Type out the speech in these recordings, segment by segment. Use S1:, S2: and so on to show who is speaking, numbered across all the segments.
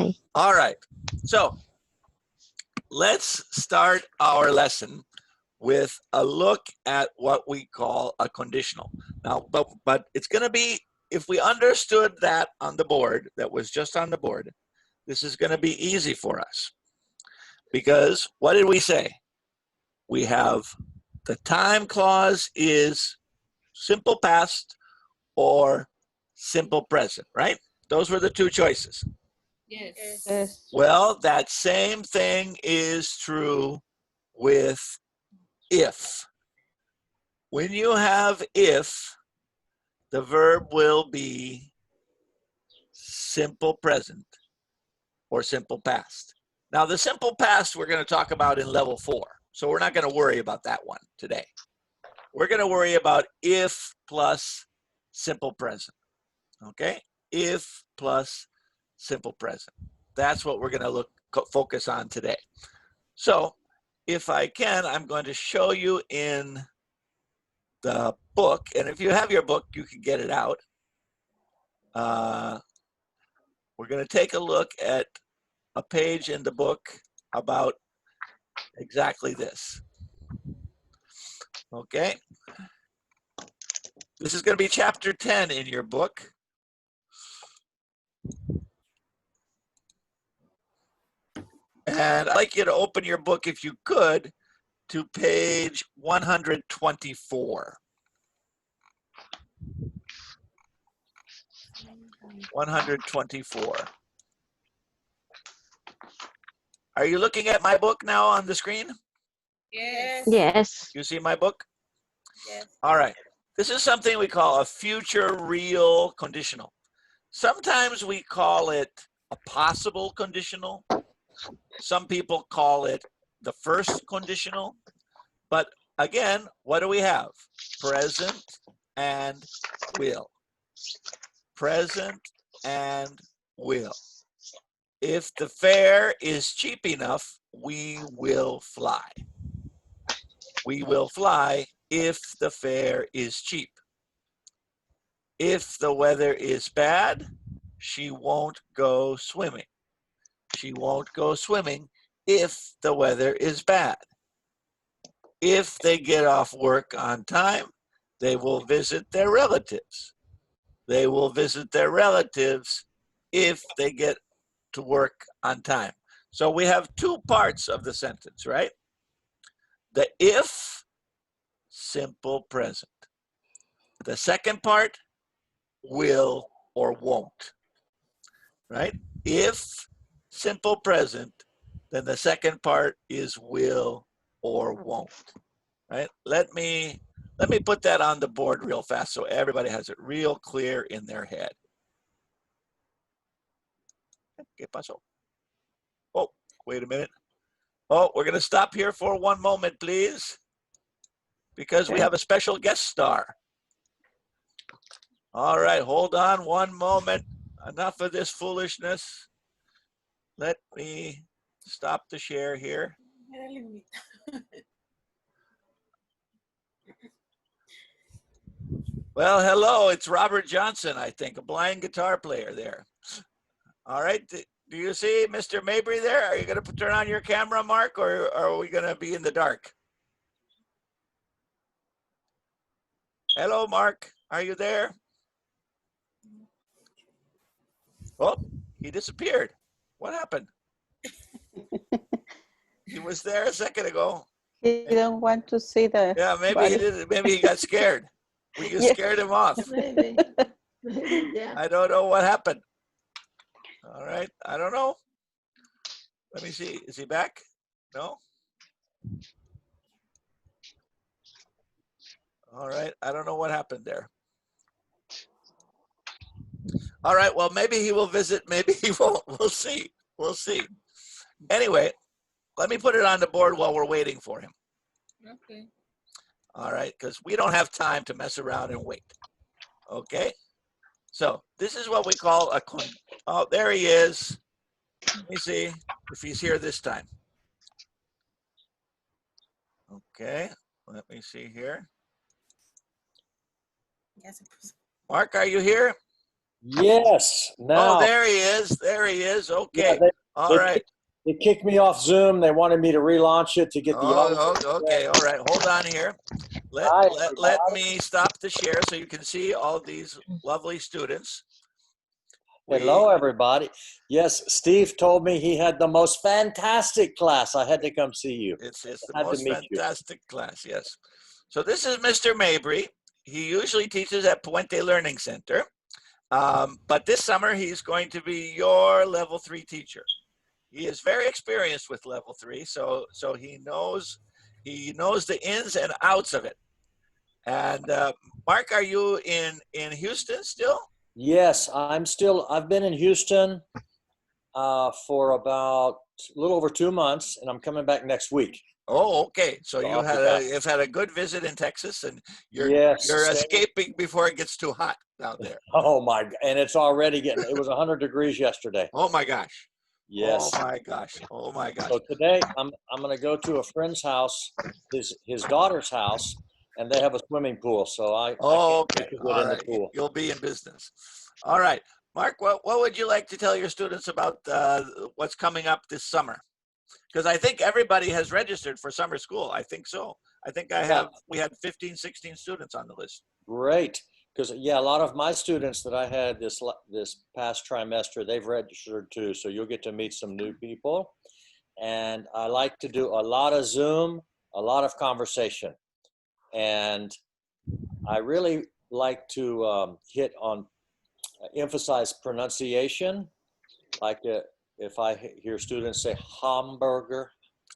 S1: Bye.
S2: All right. So let's start our lesson with a look at what we call a conditional. Now, but it's going to be, if we understood that on the board, that was just on the board, this is going to be easy for us. Because what did we say? We have the time clause is simple past or simple present, right? Those were the two choices.
S3: Yes.
S1: Yes.
S2: Well, that same thing is true with if. When you have if, the verb will be simple present or simple past. Now, the simple past we're going to talk about in level 4. So we're not going to worry about that one today. We're going to worry about if plus simple present. Okay? If plus simple present. That's what we're going to focus on today. So if I can, I'm going to show you in the book. And if you have your book, you can get it out. We're going to take a look at a page in the book about exactly this. Okay? This is going to be chapter 10 in your book. And I'd like you to open your book, if you could, to page 124. 124. Are you looking at my book now on the screen?
S3: Yes.
S1: Yes.
S2: You see my book?
S3: Yes.
S2: All right. This is something we call a future real conditional. Sometimes we call it a possible conditional. Some people call it the first conditional. But again, what do we have? Present and will. Present and will. If the fare is cheap enough, we will fly. We will fly if the fare is cheap. If the weather is bad, she won't go swimming. She won't go swimming if the weather is bad. If they get off work on time, they will visit their relatives. They will visit their relatives if they get to work on time. So we have two parts of the sentence, right? The if, simple present. The second part, will or won't, right? If, simple present, then the second part is will or won't, right? Let me put that on the board real fast so everybody has it real clear in their head. ¿Qué pasó? Oh, wait a minute. Oh, we're going to stop here for one moment, please, because we have a special guest star. All right, hold on one moment. Enough of this foolishness. Let me stop the share here. Well, hello, it's Robert Johnson, I think, a blind guitar player there. All right, do you see Mr. Mabry there? Are you going to turn on your camera, Mark, or are we going to be in the dark? Hello, Mark, are you there? Oh, he disappeared. What happened? He was there a second ago.
S1: He don't want to see the.
S2: Yeah, maybe
S1: body.
S2: he did. Maybe he got scared. You
S1: Yes.
S2: scared him off.
S3: Maybe. Yeah.
S2: I don't know what happened. All right, I don't know. Let me see. Is he back? No? All right, I don't know what happened there. All right, well, maybe he will visit, maybe he won't. We'll see. We'll see. Anyway, let me put it on the board while we're waiting for him.
S3: Okay.
S2: All right, because we don't have time to mess around and wait. Okay? So this is what we call a oh, there he is. Let me see if he's here this time. Okay, let me see here.
S3: Yes.
S2: Mark, are you here?
S4: Yes.
S2: Oh,
S4: Now,
S2: there he is. There he is.
S4: yeah,
S2: Okay. All
S4: they,
S2: right.
S4: they kicked me off Zoom. They wanted me to relaunch it to get the audio.
S2: Oh, okay. All right. Hold on here.
S4: Hi,
S2: Let me stop the share so you can see all these lovely students.
S4: Hello, everybody. Yes, Steve told me he had the most fantastic class. I had to come see you.
S2: It's the
S4: Had to
S2: most
S4: meet you.
S2: fantastic class, yes. So this is Mr. Mabry. He usually teaches at Puente Learning Center, but this summer he's going to be your level 3 teacher. He is very experienced with level 3, so he knows the ins and outs of it. And Mark, are you in Houston still?
S4: Yes, I've been in Houston for about a little over 2 months, and I'm coming back next week.
S2: Oh, okay. So
S4: I'll be back.
S2: you've had a good visit in Texas, and you're
S4: Yes, same.
S2: escaping before it gets too hot down there.
S4: Oh my, and it's already it was 100 degrees yesterday.
S2: Oh my gosh.
S4: Yes.
S2: Oh my gosh. Oh my gosh.
S4: So today I'm going to go to a friend's house, his daughter's house, and they have a swimming pool. So I
S2: Oh,
S4: can't
S2: okay.
S4: wait to
S2: All
S4: get in
S2: right.
S4: the pool.
S2: You'll be in business. All right. Mark, what would you like to tell your students about what's coming up this summer? Because I think everybody has registered for summer school. I think so. I think we had 15, 16 students on the list.
S4: Great. Because yeah, a lot of my students that I had this past trimester, they've registered too. So you'll get to meet some new people. And I like to do a lot of Zoom, a lot of conversation. And I really like to emphasize pronunciation. Like if I hear students say hamburger,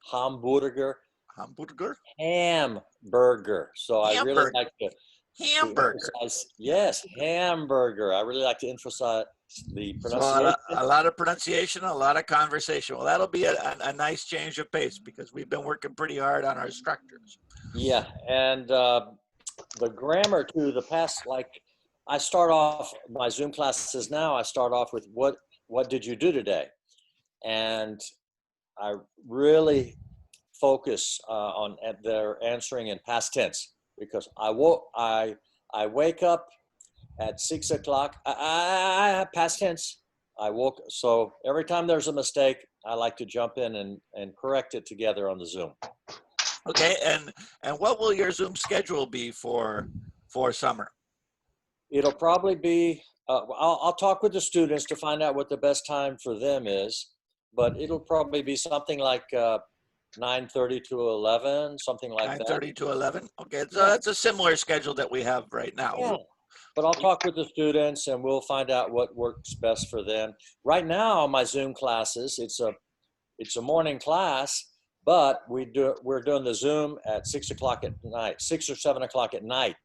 S4: hamburger, hamburger. So I really like to
S2: Hamburger.
S4: emphasize, yes, hamburger. I really like to emphasize the
S2: So
S4: pronunciation.
S2: a lot of pronunciation, a lot of conversation. Well, that'll be a nice change of pace because we've been working pretty hard on our structures.
S4: Yeah, and the grammar too. I start off my Zoom classes now. I start off with what did you do today, and I really focus on their answering in past tense because I wake up at 6 o'clock. I past tense. I woke. So every time there's a mistake, I like to jump in and correct it together on the Zoom.
S2: Okay, and what will your Zoom schedule be for summer?
S4: It'll probably be. I'll talk with the students to find out what the best time for them is, but it'll probably be something like 9:30 to 11, something like that.
S2: 9:30 to 11. Okay, so that's a similar schedule that we have right now.
S4: Yeah. But I'll talk with the students and we'll find out what works best for them. Right now, my Zoom classes, it's a morning class, but we're doing the Zoom at 6 o'clock at night, 6 or 7 o'clock at night,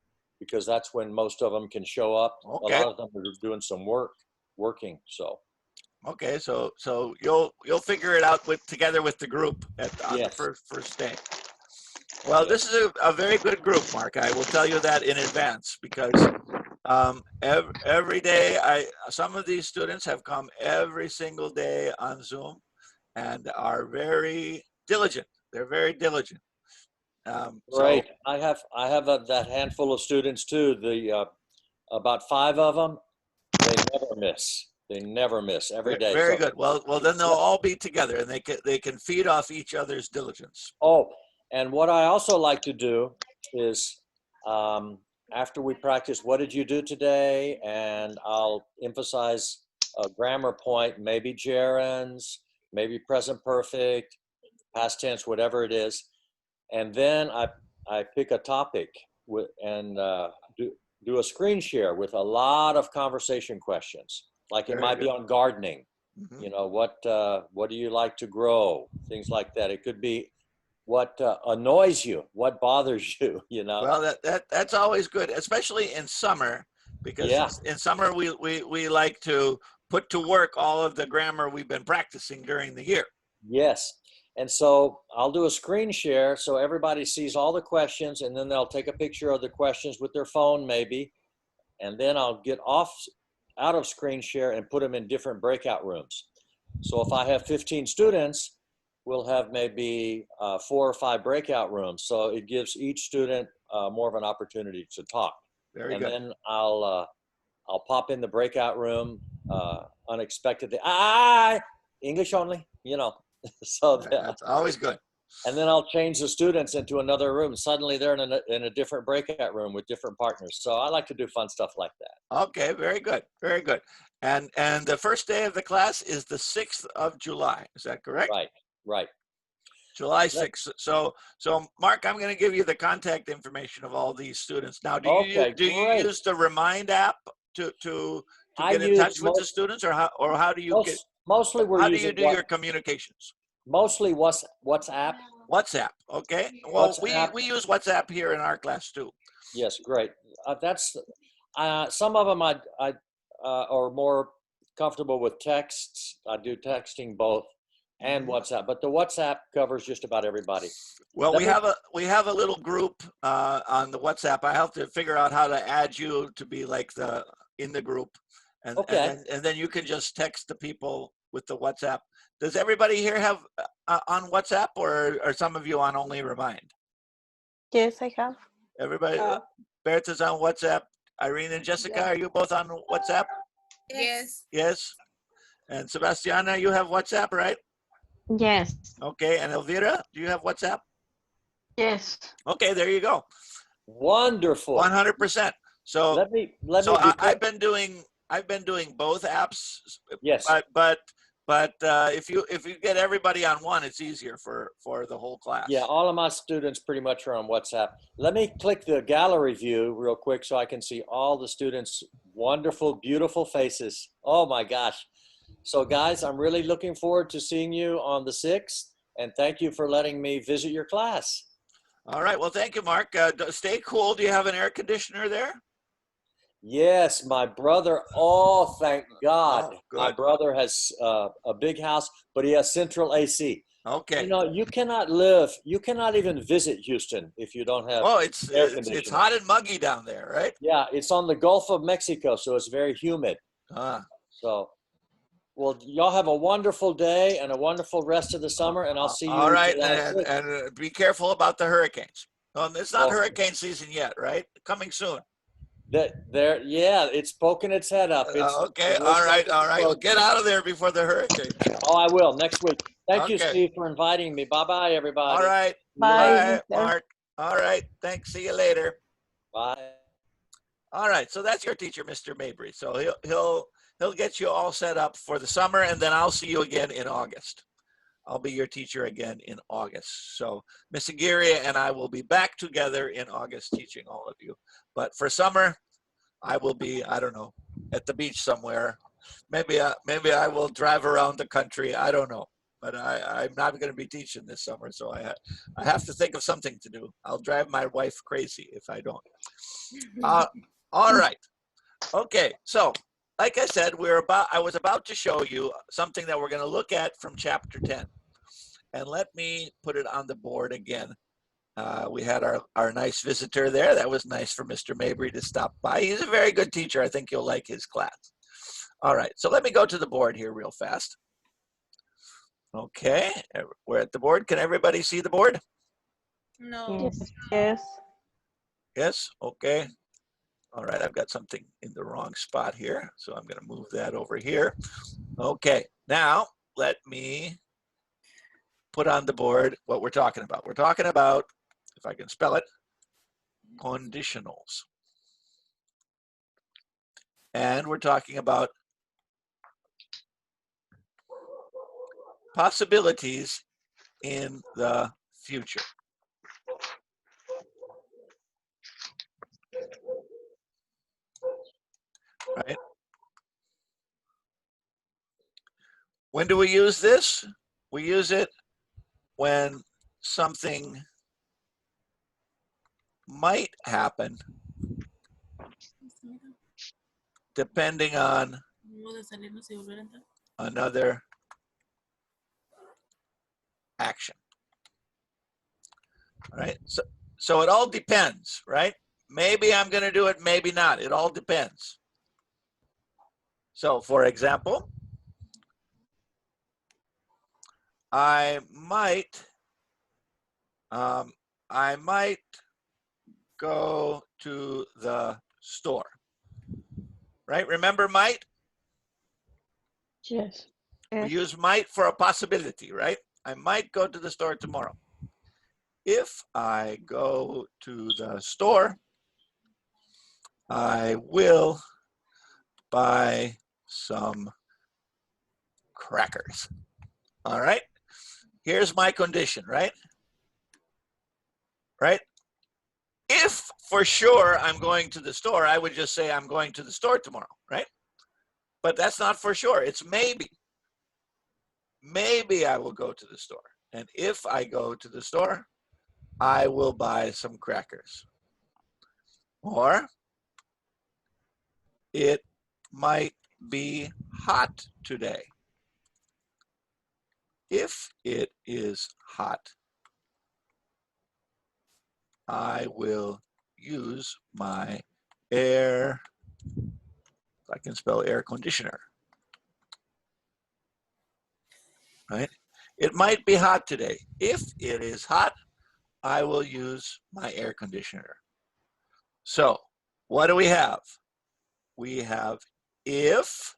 S4: because that's when most of them can show up.
S2: Okay.
S4: A lot of them are doing some working. So.
S2: Okay, so you'll figure it out together with the group on the first day. Well, this is a very good group, Mark. I will tell you that in advance because every day some of these students have come every single day on Zoom and are very diligent. They're very diligent.
S4: Right. I have that handful of students too. About 5 of them, they never miss. They never miss every day.
S2: Very good. Well, then they'll all be together, and they can feed off each other's diligence.
S4: Oh, and what I also like to do is after we practice, what did you do today? And I'll emphasize a grammar point, maybe gerunds, maybe present perfect, past tense, whatever it is. And then I pick a topic and do a screen share with a lot of conversation questions. Like it might be on gardening. Mm-hmm. You know, what do you like to grow? Things like that. It could be what annoys you, what bothers you, you know.
S2: Well, that's always good, especially in summer, because in summer we like to put to work all of the grammar we've been practicing during the year.
S4: Yes. And so I'll do a screen share so everybody sees all the questions, and then they'll take a picture of the questions with their phone maybe, and then I'll get out of screen share and put them in different breakout rooms. So if I have 15 students, we'll have maybe 4 or 5 breakout rooms. So it gives each student more of an opportunity to talk.
S2: Very good.
S4: And then I'll I'll pop in the breakout room unexpectedly. English only, so
S2: That's always good.
S4: and then I'll change the students into another room. Suddenly they're in a different breakout room with different partners. So I like to do fun stuff like that.
S2: Okay, very good, very good. And the first day of the class is the 6th of July. Is that correct?
S4: Right.
S2: July 6th. So Mark, I'm going to give you the contact information of all these students. Now, do you
S4: Okay, great.
S2: use the Remind app to
S4: I
S2: get in
S4: use
S2: touch with the students, or how do you get?
S4: Mostly we're
S2: How do
S4: using
S2: you do your communications?
S4: mostly WhatsApp.
S2: WhatsApp. Okay. Well,
S4: WhatsApp.
S2: we use WhatsApp here in our class too.
S4: Yes, great. That's some of them I are more comfortable with texts. I do texting both and WhatsApp, but the WhatsApp covers just about everybody.
S2: Well,
S4: Let
S2: we have a little group on the WhatsApp. I have to figure out how to add you to be like in the group, and
S4: Okay.
S2: and then you can just text the people with the WhatsApp. Does everybody here have on WhatsApp, or are some of you on only Remind?
S1: Yes, I have.
S2: Everybody, Bertha's on WhatsApp. Irene and Jessica, are you both on WhatsApp?
S3: Yes.
S2: Yes. And Sebastiana, you have WhatsApp, right?
S5: Yes.
S2: Okay. And Elvira, do you have WhatsApp?
S5: Yes.
S2: Okay, there you go.
S4: Wonderful.
S2: 100%. So
S4: Let me
S2: I've been doing both apps.
S4: Yes.
S2: But if you get everybody on one, it's easier for the whole class.
S4: Yeah, all of my students pretty much are on WhatsApp. Let me click the gallery view real quick so I can see all the students' wonderful, beautiful faces. Oh my gosh. So guys, I'm really looking forward to seeing you on the 6th, and thank you for letting me visit your class.
S2: All right. Well, thank you, Mark. Stay cool. Do you have an air conditioner there?
S4: Yes, my brother. Oh, thank God.
S2: Oh,
S4: My
S2: good.
S4: brother has a big house, but he has central AC.
S2: Okay.
S4: You cannot even visit Houston if you don't have
S2: Oh,
S4: air
S2: it's
S4: conditioning.
S2: hot and muggy down there, right?
S4: Yeah, it's on the Gulf of Mexico, so it's very humid. So, well, y'all have a wonderful day and a wonderful rest of the summer, and I'll see you.
S2: All right,
S4: July
S2: and
S4: 6th.
S2: be careful about the hurricanes. It's not
S4: Oh.
S2: hurricane season yet, right? Coming soon.
S4: Yeah, it's poking its head up.
S2: Okay,
S4: it
S2: all
S4: looks like
S2: right.
S4: it's
S2: Well, get out of there before the hurricane.
S4: Oh, I will next week. Thank you,
S2: Okay.
S4: Steve, for inviting me. Bye-bye, everybody.
S2: All right.
S1: Bye,
S2: Bye, Mark. All right. Thanks. See you later.
S4: Bye.
S2: All right. So that's your teacher, Mr. Mabry. So he'll get you all set up for the summer, and then I'll see you again in August. I'll be your teacher again in August. So Miss Aguirre and I will be back together in August teaching all of you. But for summer, I will be, I don't know, at the beach somewhere. Maybe I will drive around the country. I don't know. But I'm not going to be teaching this summer, so I have to think of something to do. I'll drive my wife crazy if I don't. All right. Okay. So, like I said, I was about to show you something that we're going to look at from chapter 10. And let me put it on the board again. We had our nice visitor there. That was nice for Mr. Mabry to stop by. He's a very good teacher. I think you'll like his class. All right, so let me go to the board here real fast. Okay, we're at the board. Can everybody see the board?
S3: No.
S1: Yes.
S2: Yes, okay. All right, I've got something in the wrong spot here, so I'm going to move that over here. Okay, now let me put on the board what we're talking about. We're talking about, if I can spell it, conditionals. And we're talking about possibilities in the future. Right? When do we use this? We use it when something might happen depending on another action. Right? So it all depends, right? Maybe I'm going to do it, maybe not. It all depends. So, for example, I might go to the store. right? Remember might?
S5: Yes.
S2: We
S1: Yes.
S2: use might for a possibility, right? I might go to the store tomorrow. If I go to the store, I will buy some crackers. All right. Here's my condition, right? Right? If for sure I'm going to the store, I would just say I'm going to the store tomorrow, right? But that's not for sure. It's maybe. Maybe I will go to the store. And if I go to the store, I will buy some crackers. Or it might be hot today. If it is hot, I will use my air, if I can spell air conditioner, right? It might be hot today. If it is hot, I will use my air conditioner. So what do we have? We have if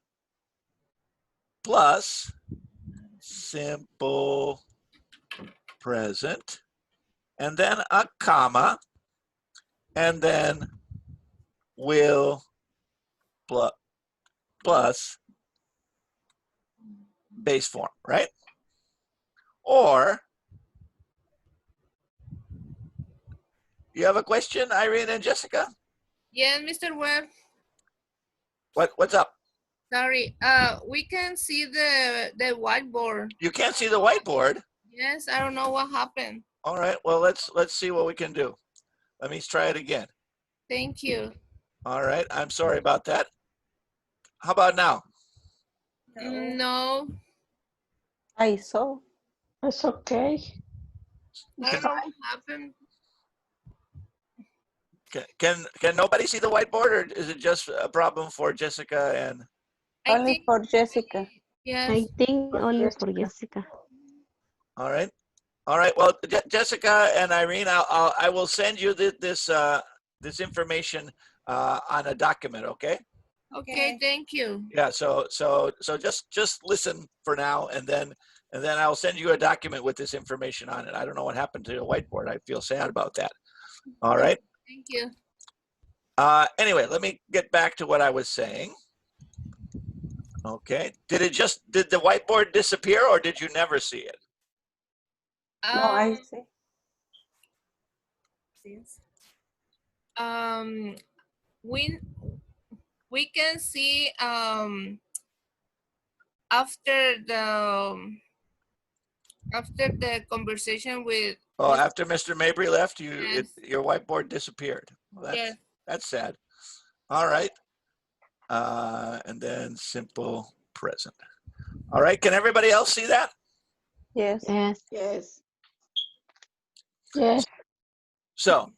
S2: plus simple present, and then a comma, and then will plus base form, right? Or you have a question, Irene and Jessica?
S3: Yes, Mr. Webb.
S2: What's up?
S3: Sorry. We can see the whiteboard.
S2: You can't see the whiteboard.
S3: Yes, I don't know what happened.
S2: All right, well, let's see what we can do. Let me try it again.
S3: Thank you.
S2: All right, I'm sorry about that. How about now?
S3: No,
S1: I saw.
S5: It's okay.
S3: I don't know what happened.
S2: Can nobody see the whiteboard, or is it just a problem for Jessica and?
S3: I
S1: Only
S3: think,
S1: for Jessica.
S3: yes.
S5: I think only for Jessica.
S2: All right, all right. Well, Jessica and Irene, I will send you this information on a document. Okay.
S3: Okay, thank you.
S2: Yeah. So just listen for now, and then I'll send you a document with this information on it. I don't know what happened to the whiteboard. I feel sad about that. All right.
S3: Thank you.
S2: Anyway, let me get back to what I was saying. Okay. Did the whiteboard disappear, or did you never see it?
S1: No, I see.
S3: Um, we can see after the conversation with
S2: Oh, after Mr. Mabry left,
S3: Yes.
S2: your whiteboard disappeared. Well,
S3: Yes.
S2: that's sad. All right. And then simple present. All right. Can everybody else see that?
S1: Yes.
S5: Yes.
S6: Yes.
S5: Yes.
S2: So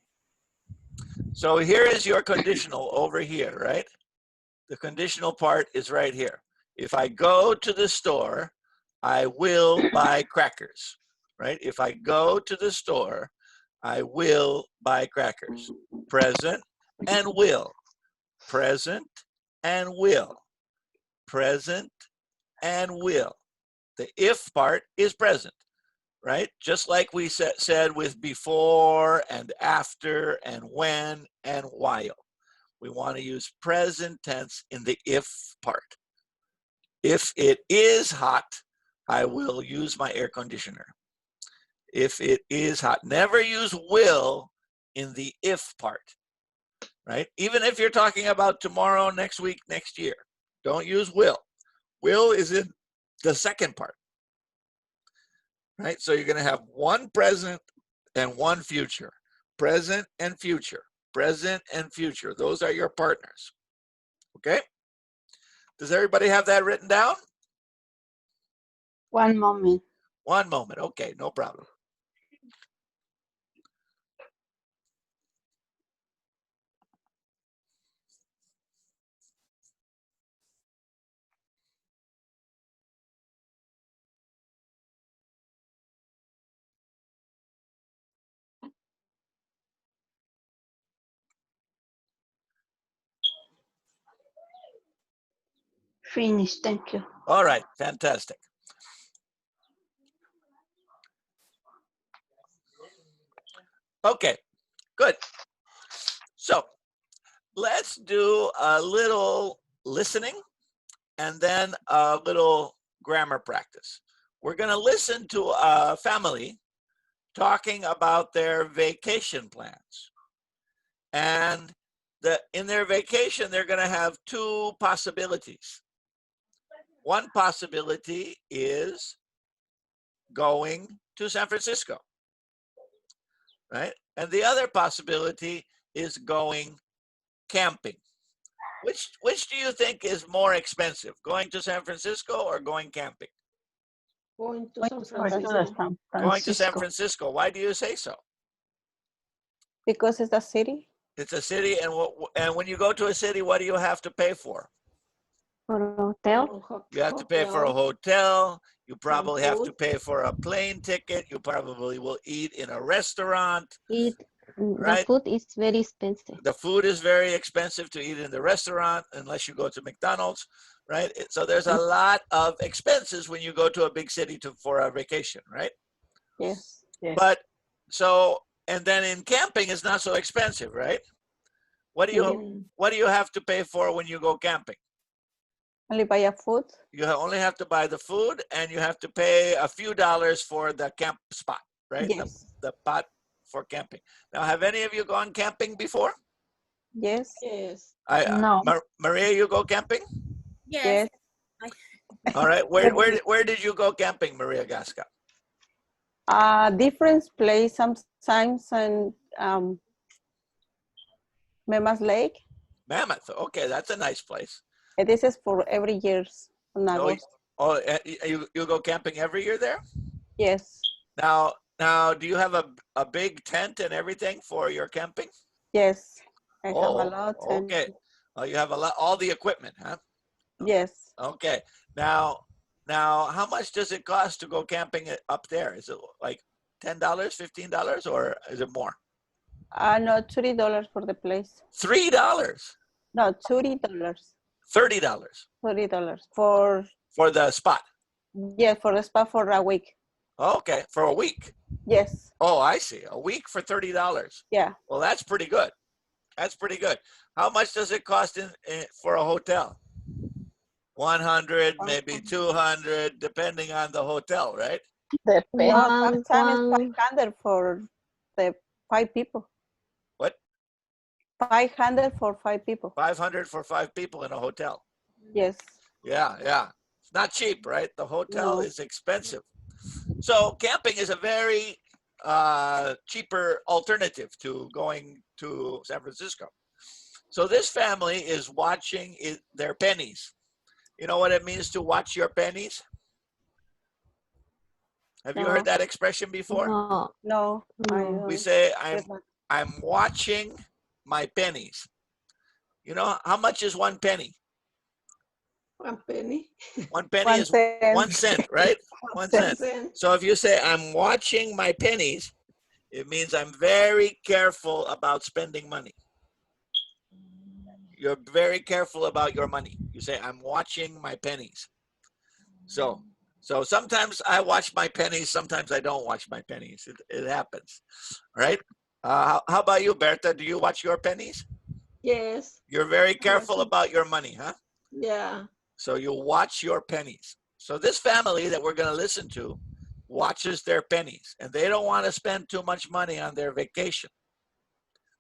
S2: here is your conditional over here, right? The conditional part is right here. If I go to the store, I will buy crackers, right? If I go to the store, I will buy crackers. Present and will. Present and will. Present and will. The if part is present, right? Just like we said with before and after and when and while. We want to use present tense in the if part. If it is hot, I will use my air conditioner. If it is hot, never use will in the if part, right? Even if you're talking about tomorrow, next week, next year, don't use will. Will is in the second part, right? So you're going to have one present and one future. Present and future. Present and future. Those are your partners. Okay? Does everybody have that written down?
S6: One moment.
S2: One moment. Okay, no problem.
S5: Finish, thank you.
S2: All right, fantastic. Okay, good. So let's do a little listening and then a little grammar practice. We're going to listen to a family talking about their vacation plans. And in their vacation, they're going to have two possibilities. One possibility is going to San Francisco, right? And the other possibility is going camping. Which do you think is more expensive, going to San Francisco or going camping?
S5: Going to
S1: Going
S5: San
S1: to
S5: Francisco.
S2: Going to San Francisco. Why do you say so?
S1: Because it's the city.
S2: It's a city, and when you go to a city, what do you have to pay for?
S5: For a hotel.
S2: You have to pay for a hotel. You probably have to
S5: food.
S2: pay for a plane ticket. You probably will eat in a restaurant.
S5: The
S2: Right.
S5: food is very expensive.
S2: The food is very expensive to eat in the restaurant unless you go to McDonald's, right? So there's a lot of expenses when you go to a big city for a vacation, right?
S1: Yes.
S2: But so, and then in camping, it's not so expensive, right? What do you have to pay for when you go camping?
S1: Only buy a food.
S2: You only have to buy the food, and you have to pay a few dollars for the camp spot, right?
S1: Yes.
S2: The pot for camping. Now, have any of you gone camping before?
S1: Yes.
S5: Yes.
S3: No.
S2: Maria, you go camping?
S1: Yes.
S2: All right. Where did you go camping, Maria Gasca?
S1: Different place sometimes and Memas Lake.
S2: Mammoth. Okay, that's a nice place.
S1: And this is for every year.
S2: You go camping every year there?
S1: Yes.
S2: Now, do you have a big tent and everything for your camping?
S1: Yes. I have a lot.
S2: Okay. You have all the equipment, huh?
S1: Yes.
S2: Okay. Now, how much does it cost to go camping up there? Is it like $10, $15, or is it more?
S1: No, $30 for the place.
S2: $3?
S1: No, $30.
S2: $30
S1: $30 for
S2: the spot.
S1: Yeah, for the spa for a week.
S2: Okay, for a week.
S1: Yes.
S2: Oh, I see. A week for $30.
S1: Yeah.
S2: Well, that's pretty good. That's pretty good. How much does it cost for a hotel? 100, maybe 200, depending on the hotel, right?
S1: Sometimes it's 500 for the 5 people.
S2: What?
S1: 500 for 5 people.
S2: 500 for 5 people in a hotel.
S1: Yes.
S2: Yeah. It's not cheap, right? The hotel is expensive. So camping is a very cheaper alternative to going to San Francisco. So this family is watching their pennies. You know what it means to watch your pennies? Have you heard that expression before?
S1: No.
S2: We say, I'm watching my pennies. You know, how much is 1 penny?
S5: 1 penny.
S2: 1 penny is 1 cent, right? 1 cent. So if you say, I'm watching my pennies, it means I'm very careful about spending money. You're very careful about your money. You say, I'm watching my pennies. So sometimes I watch my pennies, sometimes I don't watch my pennies. It happens, right? How about you, Berta? Do you watch your pennies?
S5: Yes.
S2: You're very careful about your money, huh?
S5: Yeah.
S2: So you watch your pennies. So this family that we're going to listen to watches their pennies, and they don't want to spend too much money on their vacation.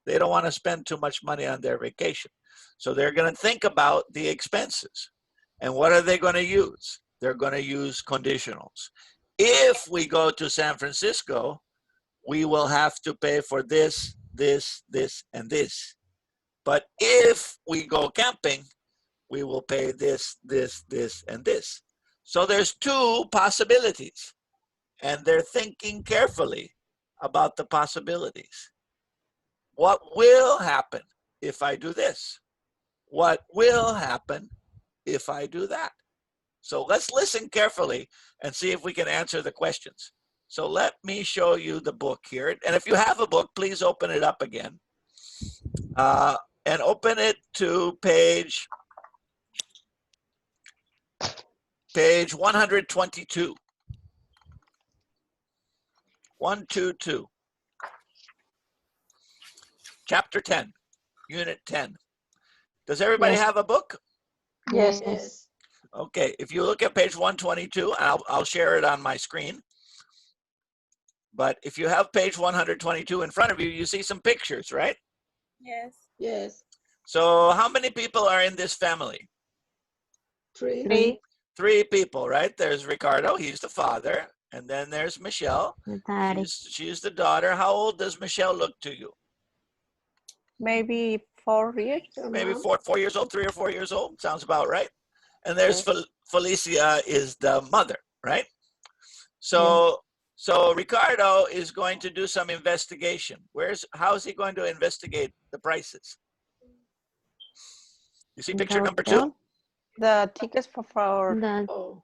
S2: They don't want to spend too much money on their vacation. So they're going to think about the expenses. And what are they going to use? They're going to use conditionals. If we go to San Francisco, we will have to pay for this, this, this, and this. But if we go camping, we will pay this, this, this, and this. So there's 2 possibilities, and they're thinking carefully about the possibilities. What will happen if I do this? What will happen if I do that? So let's listen carefully and see if we can answer the questions. So let me show you the book here. And if you have a book, please open it up again. And open it to page Page 122. 122. Chapter 10, Unit 10. Does everybody
S1: Yes.
S2: have a book?
S1: Yes.
S5: Yes.
S2: Okay, if you look at page 122, I'll share it on my screen. But if you have page 122 in front of you, you see some pictures, right?
S3: Yes.
S5: Yes.
S2: So how many people are in this family?
S5: 3.
S1: 3.
S2: 3 people, right? There's Ricardo, he's the father. And then there's Michelle. She's the daughter. How old does Michelle look to you?
S1: Maybe 4 years.
S2: Maybe
S5: Mom.
S2: 4 years old, 3 or 4 years old. Sounds about right. And there's
S1: Yes.
S2: Felicia is the mother, right? So Ricardo is going to do some investigation. How is he going to investigate the prices? You see picture number 2?
S1: The tickets for
S5: Oh.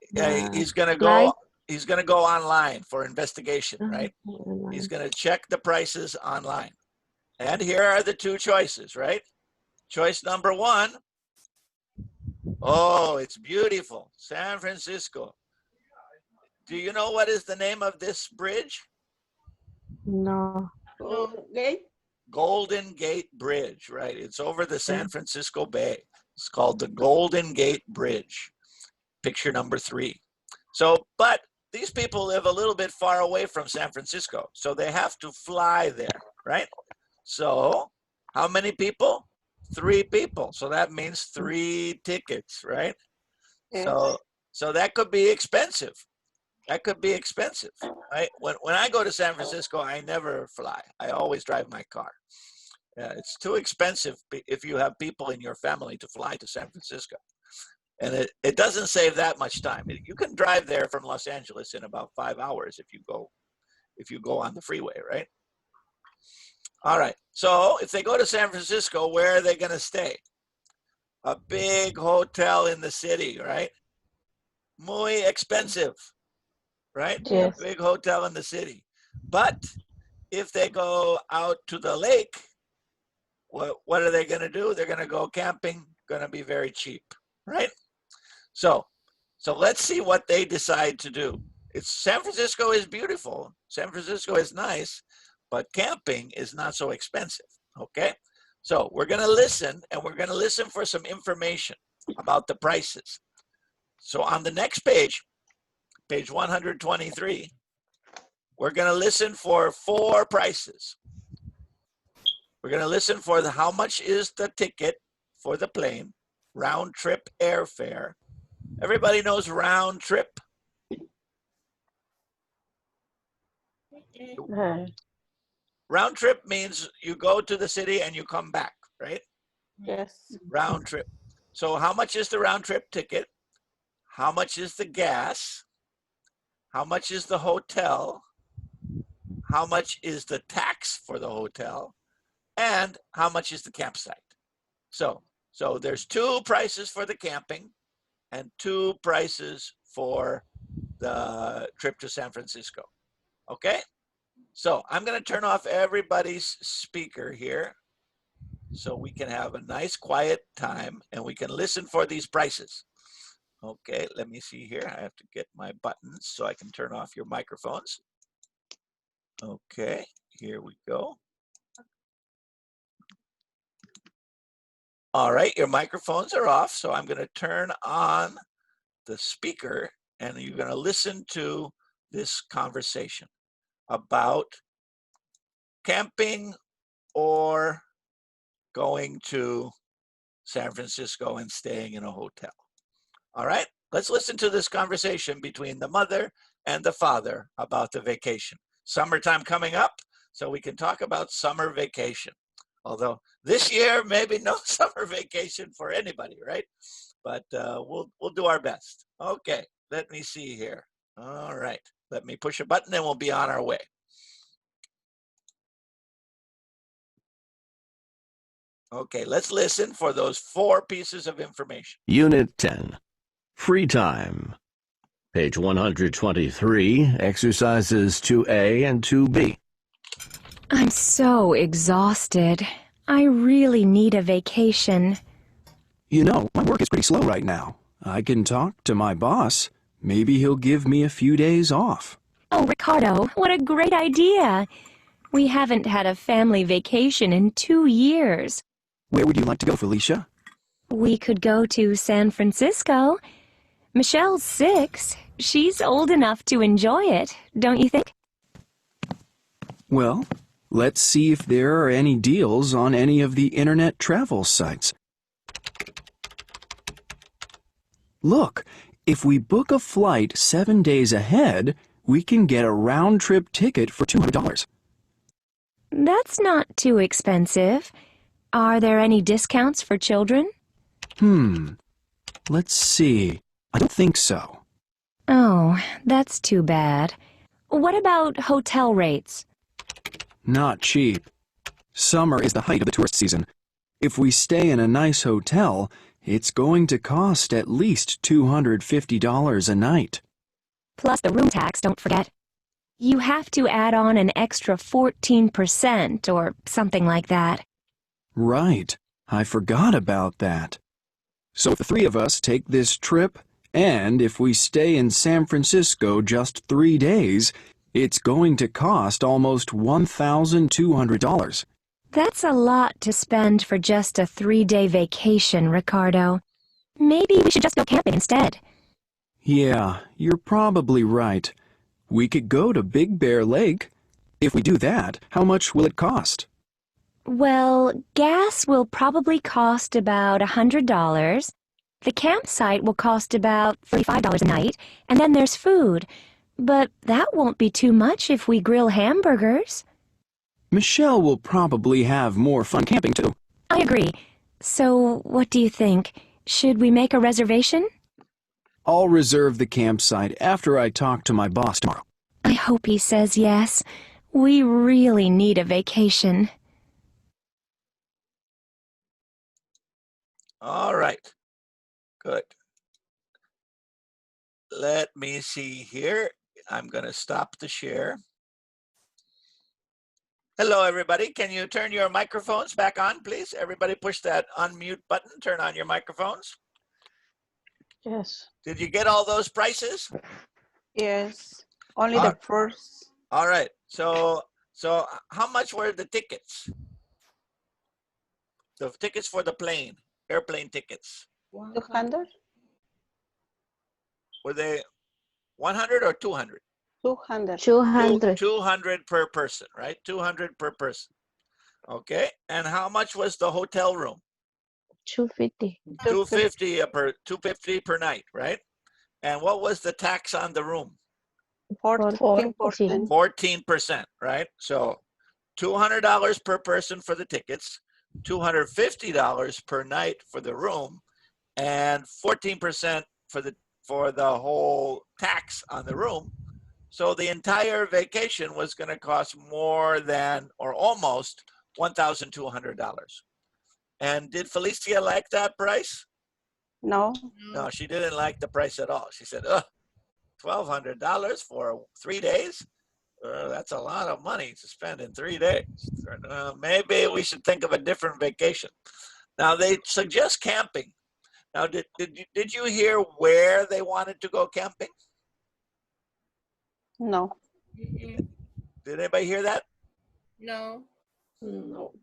S2: He's gonna go online for investigation, right? He's gonna check the prices online. And here are the 2 choices, right? Choice number 1. Oh, it's beautiful. San Francisco. Do you know what is the name of this bridge?
S5: Oh, okay.
S2: Golden Gate Bridge, right? It's over the San Francisco Bay. It's called the Golden Gate Bridge. Picture number 3. So, but these people live a little bit far away from San Francisco, so they have to fly there, right? So, how many people? 3 people. So that means 3 tickets, right?
S1: Yes.
S2: So that could be expensive. That could be expensive, right? When I go to San Francisco, I never fly. I always drive my car. It's too expensive if you have people in your family to fly to San Francisco. And it doesn't save that much time. You can drive there from Los Angeles in about 5 hours if you go on the freeway, right? All right. So if they go to San Francisco, where are they going to stay? A big hotel in the city, right? Muy expensive, right?
S1: Yes.
S2: A big hotel in the city. But if they go out to the lake, what are they going to do? They're going to go camping, going to be very cheap, right? So let's see what they decide to do. San Francisco is beautiful. San Francisco is nice, but camping is not so expensive, okay? So we're going to listen, and we're going to listen for some information about the prices. So on the next page, page 123, we're going to listen for 4 prices. We're going to listen for how much is the ticket for the plane, round trip airfare. Everybody knows round trip. Round trip means you go to the city and you come back, right?
S1: Yes.
S2: Round trip. So how much is the round trip ticket? How much is the gas? How much is the hotel? How much is the tax for the hotel? And how much is the campsite? So there's 2 prices for the camping and 2 prices for the trip to San Francisco. Okay? So I'm going to turn off everybody's speaker here so we can have a nice quiet time and we can listen for these prices. Okay, let me see here. I have to get my buttons so I can turn off your microphones. Okay, here we go. All right, your microphones are off, so I'm going to turn on the speaker and you're going to listen to this conversation about camping or going to San Francisco and staying in a hotel. All right, let's listen to this conversation between the mother and the father about the vacation. Summertime coming up, so we can talk about summer vacation. Although this year, maybe no summer vacation for anybody, right? But we'll do our best. Okay, let me see here. All right, let me push a button and we'll be on our way. Okay, let's listen for those 4 pieces of information.
S6: Unit 10, Free Time. Page 123, exercises 2A and 2B.
S7: I'm so exhausted. I really need a vacation.
S8: You know, my work is pretty slow right now. I can talk to my boss, Maybe he'll give me a few days off.
S7: Oh, Ricardo, what a great idea. We haven't had a family vacation in 2 years.
S8: Where would you like to go, Felicia?
S7: We could go to San Francisco. Michelle's 6. She's old enough to enjoy it, don't you think?
S8: Well, let's see if there are any deals on any of the internet travel sites. Look, if we book a flight 7 days ahead, we can get a round-trip ticket for $200.
S7: That's not too expensive. Are there any discounts for children?
S8: Let's see. I don't think so.
S7: Oh, that's too bad. What about hotel rates?
S8: Not cheap. Summer is the height of the tourist season. If we stay in a nice hotel, it's going to cost at least $250 a night.
S7: Plus the room tax, don't forget. You have to add on an extra 14% or something like that.
S8: Right. I forgot about that. So if the 3 of us take this trip, and if we stay in San Francisco just 3 days, it's going to cost almost $1,200.
S7: That's a lot to spend for just a 3-day vacation, Ricardo. Maybe we should just go camping instead.
S8: Yeah, you're probably right. We could go to Big Bear Lake. If we do that, how much will it cost?
S7: Well, gas will probably cost about $100. The campsite will cost about $35 a night, and then there's food. But that won't be too much if we grill hamburgers.
S8: Michelle will probably have more fun camping too.
S7: I agree. So, what do you think? Should we make a reservation?
S8: I'll reserve the campsite after I talk to my boss tomorrow.
S7: I hope he says yes. We really need a vacation.
S2: All right. Good. Let me see here. I'm going to stop the share. Hello, everybody. Can you turn your microphones back on, please? Everybody push that unmute button. Turn on your microphones.
S5: Yes.
S2: Did you get all those prices?
S1: Yes. Only the first.
S2: All right. So how much were the tickets? The tickets for the plane, airplane tickets.
S1: 200?
S2: Were they 100 or 200?
S1: 200.
S5: 200.
S2: 200 per person, right? 200 per person. Okay. And how much was the hotel room?
S5: 250.
S2: 250 per night, right? And what was the tax on the room?
S1: 14%.
S2: 14%, right? So $200 per person for the tickets, $250 per night for the room, and 14% for the whole tax on the room. So the entire vacation was going to cost more than, or almost, $1,200. And did Felicia like that price?
S1: No.
S2: No, she didn't like the price at all. She said, ugh, $1,200 for 3 days? That's a lot of money to spend in 3 days. Maybe we should think of a different vacation. Now, they suggest camping. Now, did you hear where they wanted to go camping?
S1: No.
S2: Did anybody hear that?
S3: No.
S5: No.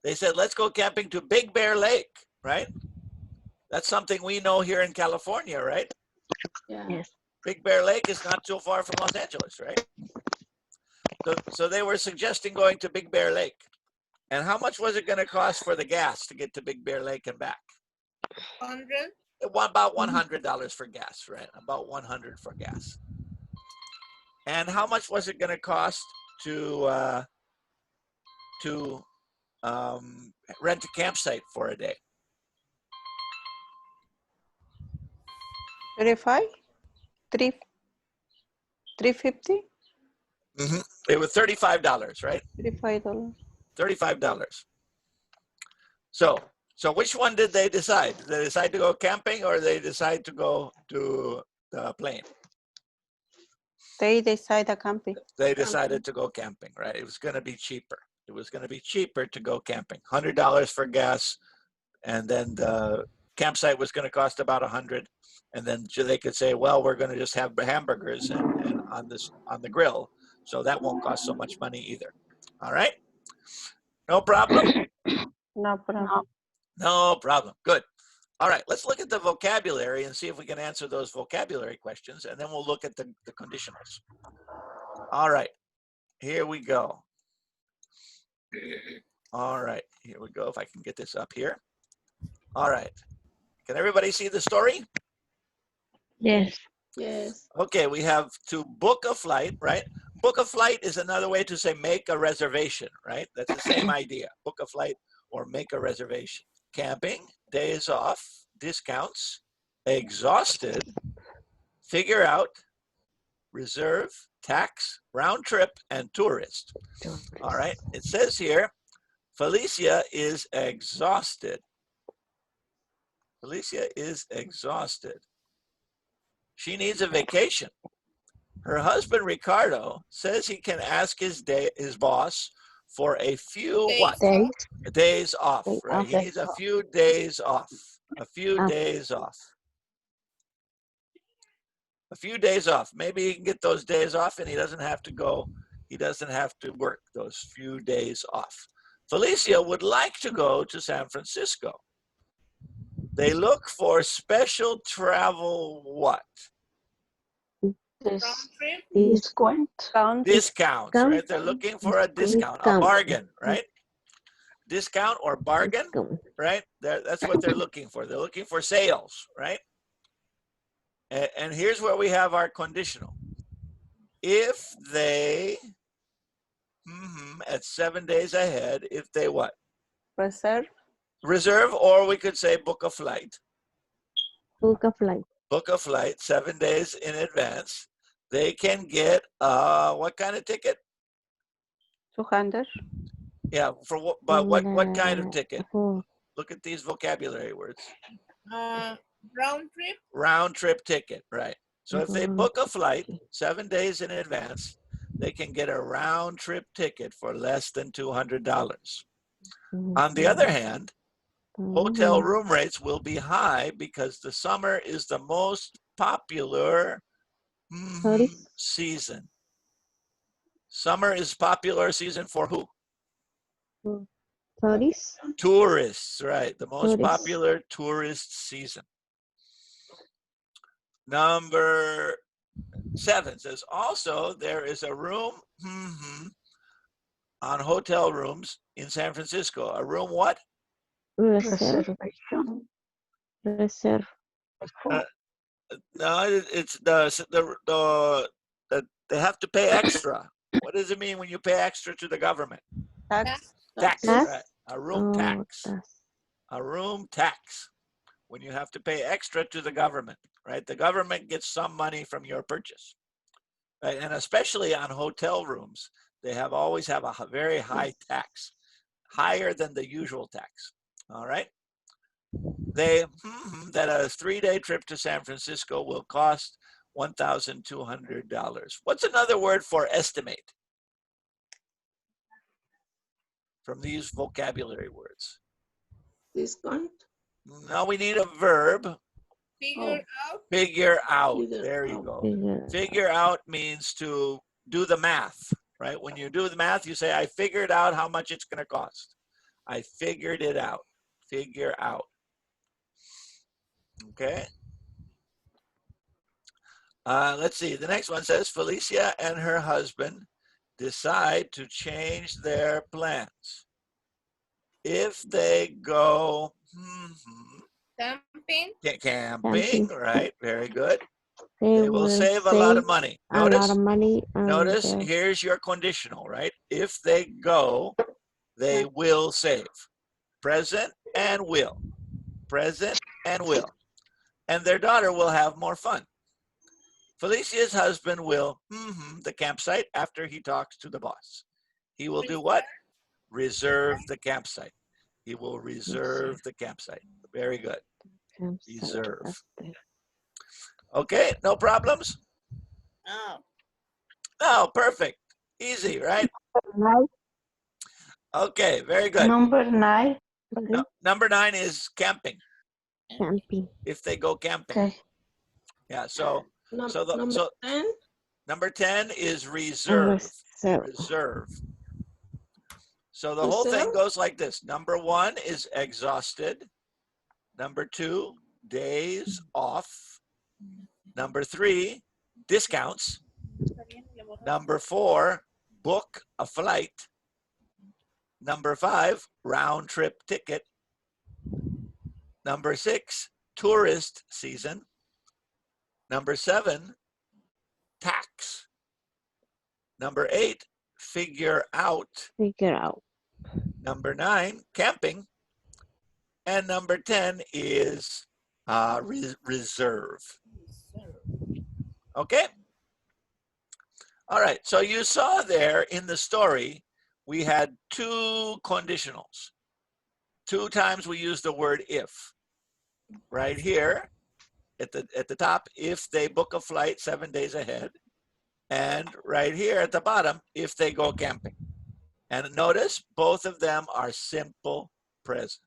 S2: They said, let's go camping to Big Bear Lake, right? That's something we know here in California, right?
S5: Yeah. Yes.
S2: Big Bear Lake is not too far from Los Angeles, right? So they were suggesting going to Big Bear Lake. And how much was it going to cost for the gas to get to Big Bear Lake and back?
S3: 100?
S2: About $100 for gas, right? About $100 for gas. And how much was it going to cost to rent a campsite for a day?
S1: 35? 350?
S2: Mm-hmm. It was $35, right?
S1: $35.
S2: $35. So which one did they decide? Did they decide to go camping or they decide to go to the plane?
S1: They decide the camping.
S2: They decided to go camping, right? It was going to be cheaper. It was going to be cheaper to go camping. $100 for gas, and then the campsite was going to cost about 100, and then they could say, well, we're going to just have hamburgers and on the grill, so that won't cost so much money either. All right, no problem.
S1: No problem.
S2: No problem. Good. All right, let's look at the vocabulary and see if we can answer those vocabulary questions, and then we'll look at the conditionals. All right, here we go. All right, here we go. If I can get this up here. All right. Can everybody see the story?
S5: Yes. Yes.
S2: Okay, we have to book a flight, right? Book a flight is another way to say make a reservation, right? That's the same idea. Book a flight or make a reservation. Camping, days off, discounts, exhausted, figure out, reserve, tax, round trip, and tourist. All right, it says here, Felicia is exhausted. Felicia is exhausted. She needs a vacation. Her husband, Ricardo, says he can ask his boss for a few what? Days off, right? He needs a few days off. A few days off. A few days off. Maybe he can get those days off and he doesn't have to go. He doesn't have to work those few days off. Felicia would like to go to San Francisco. They look for special travel what?
S3: Round trip.
S2: Discounts, right? They're looking for a discount, a bargain, right? Discount or bargain, right? That's what they're looking for. They're looking for sales, right? And here's where we have our conditional. If they, at 7 days ahead, if they what?
S1: Reserve.
S2: Reserve, or we could say book a flight.
S5: Book a flight.
S2: Book a flight 7 days in advance. They can get what kind of ticket?
S1: 200.
S2: Yeah, for what? But what kind of ticket? Look at these vocabulary words.
S3: Round trip.
S2: Round trip ticket, right? So if they book a flight 7 days in advance, they can get a round trip ticket for less than $200. On the other hand, hotel room rates will be high because the summer is the most popular season. Summer is popular season for who?
S5: Tourists.
S2: Tourists, right? The most popular tourist season. Number 7 says also there is a room on hotel rooms in San Francisco. A room what?
S5: Reservation. Reserve.
S2: No, it's they have to pay extra. What does it mean when you pay extra to the government?
S1: Tax.
S2: Tax,
S5: Tax?
S2: right? A room tax. A room tax. When you have to pay extra to the government, right? The government gets some money from your purchase, right? And especially on hotel rooms, they always have a very high tax, higher than the usual tax. All right. That a 3-day trip to San Francisco will cost $1,200. What's another word for estimate from these vocabulary words?
S5: Discount.
S2: Now we need a verb.
S3: Figure out.
S2: Figure out.
S5: Figure
S2: There you
S5: out.
S2: go. Figure out means to do the math, right? When you do the math, you say, I figured out how much it's going to cost. I figured it out. Figure out. Okay. Let's see. The next one says Felicia and her husband decide to change their plans. If they go camping, right? Very good. They will save a lot of money. Notice here's your conditional, right? If they go, they will save. Present and will. Present and will. And their daughter will have more fun. Felicia's husband will the campsite after he talks to the boss. He will do what? Reserve the campsite. He will reserve the campsite. Very good. Reserve. Okay, no problems?
S3: Oh.
S2: Oh, perfect. Easy, right? Okay, very good.
S1: Number 9.
S2: Number 9 is camping.
S5: Camping.
S2: If they go camping.
S1: Okay.
S2: Yeah, so
S5: Number 10.
S2: number 10 is reserve.
S5: Reserve.
S2: Reserve. So the whole thing
S5: Reserve.
S2: goes like this. Number 1 is exhausted. Number 2, days off. Number 3, discounts. Number 4, book a flight. Number 5, round trip ticket. Number 6, tourist season. Number 7, tax. Number 8, figure out.
S5: Figure out.
S2: Number 9, camping. And number 10 is reserve. Okay? All right, so you saw there in the story, we had 2 conditionals. 2 times we used the word if. Right here at the top, if they book a flight 7 days ahead. And right here at the bottom, if they go camping. And notice both of them are simple present.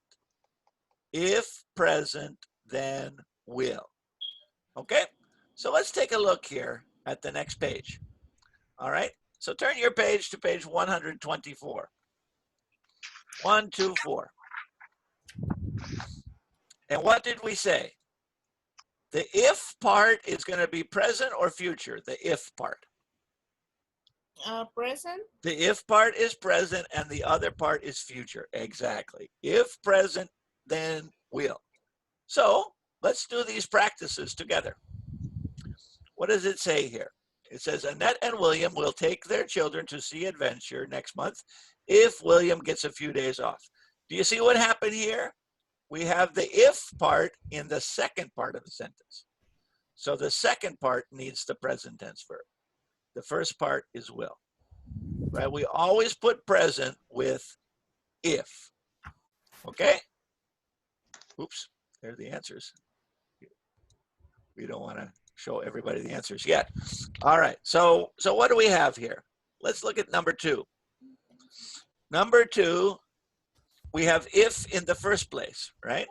S2: If present, then will. Okay, so let's take a look here at the next page. All right, so turn your page to page 124. 124. And what did we say? The if part is going to be present or future, the if part.
S3: Present.
S2: The if part is present and the other part is future. Exactly. If present, then will. So let's do these practices together. What does it say here? It says Annette and William will take their children to see adventure next month if William gets a few days off. Do you see what happened here? We have the if part in the second part of the sentence. So the second part needs the present tense verb. The first part is will, right? We always put present with if, okay? Oops, there are the answers. We don't want to show everybody the answers yet. All right, so what do we have here? Let's look at number 2. Number 2, we have if in the first place, right?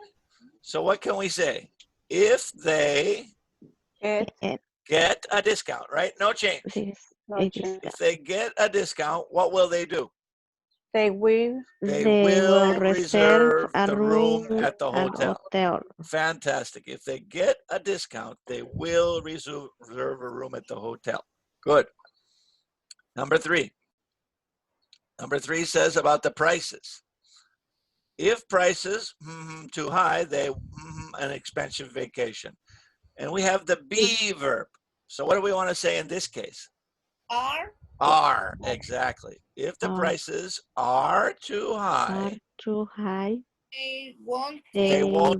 S2: So what can we say? If they get a discount, right? No change. If they get a discount, what will they do?
S1: They will
S2: reserve the room at the hotel. Fantastic. If they get a discount, they will reserve a room at the hotel. Good. Number 3. Number 3 says about the prices. If prices too high, they an expensive vacation. And we have the be verb. So what do we want to say in this case? Are, exactly. If the prices are too high,
S3: They won't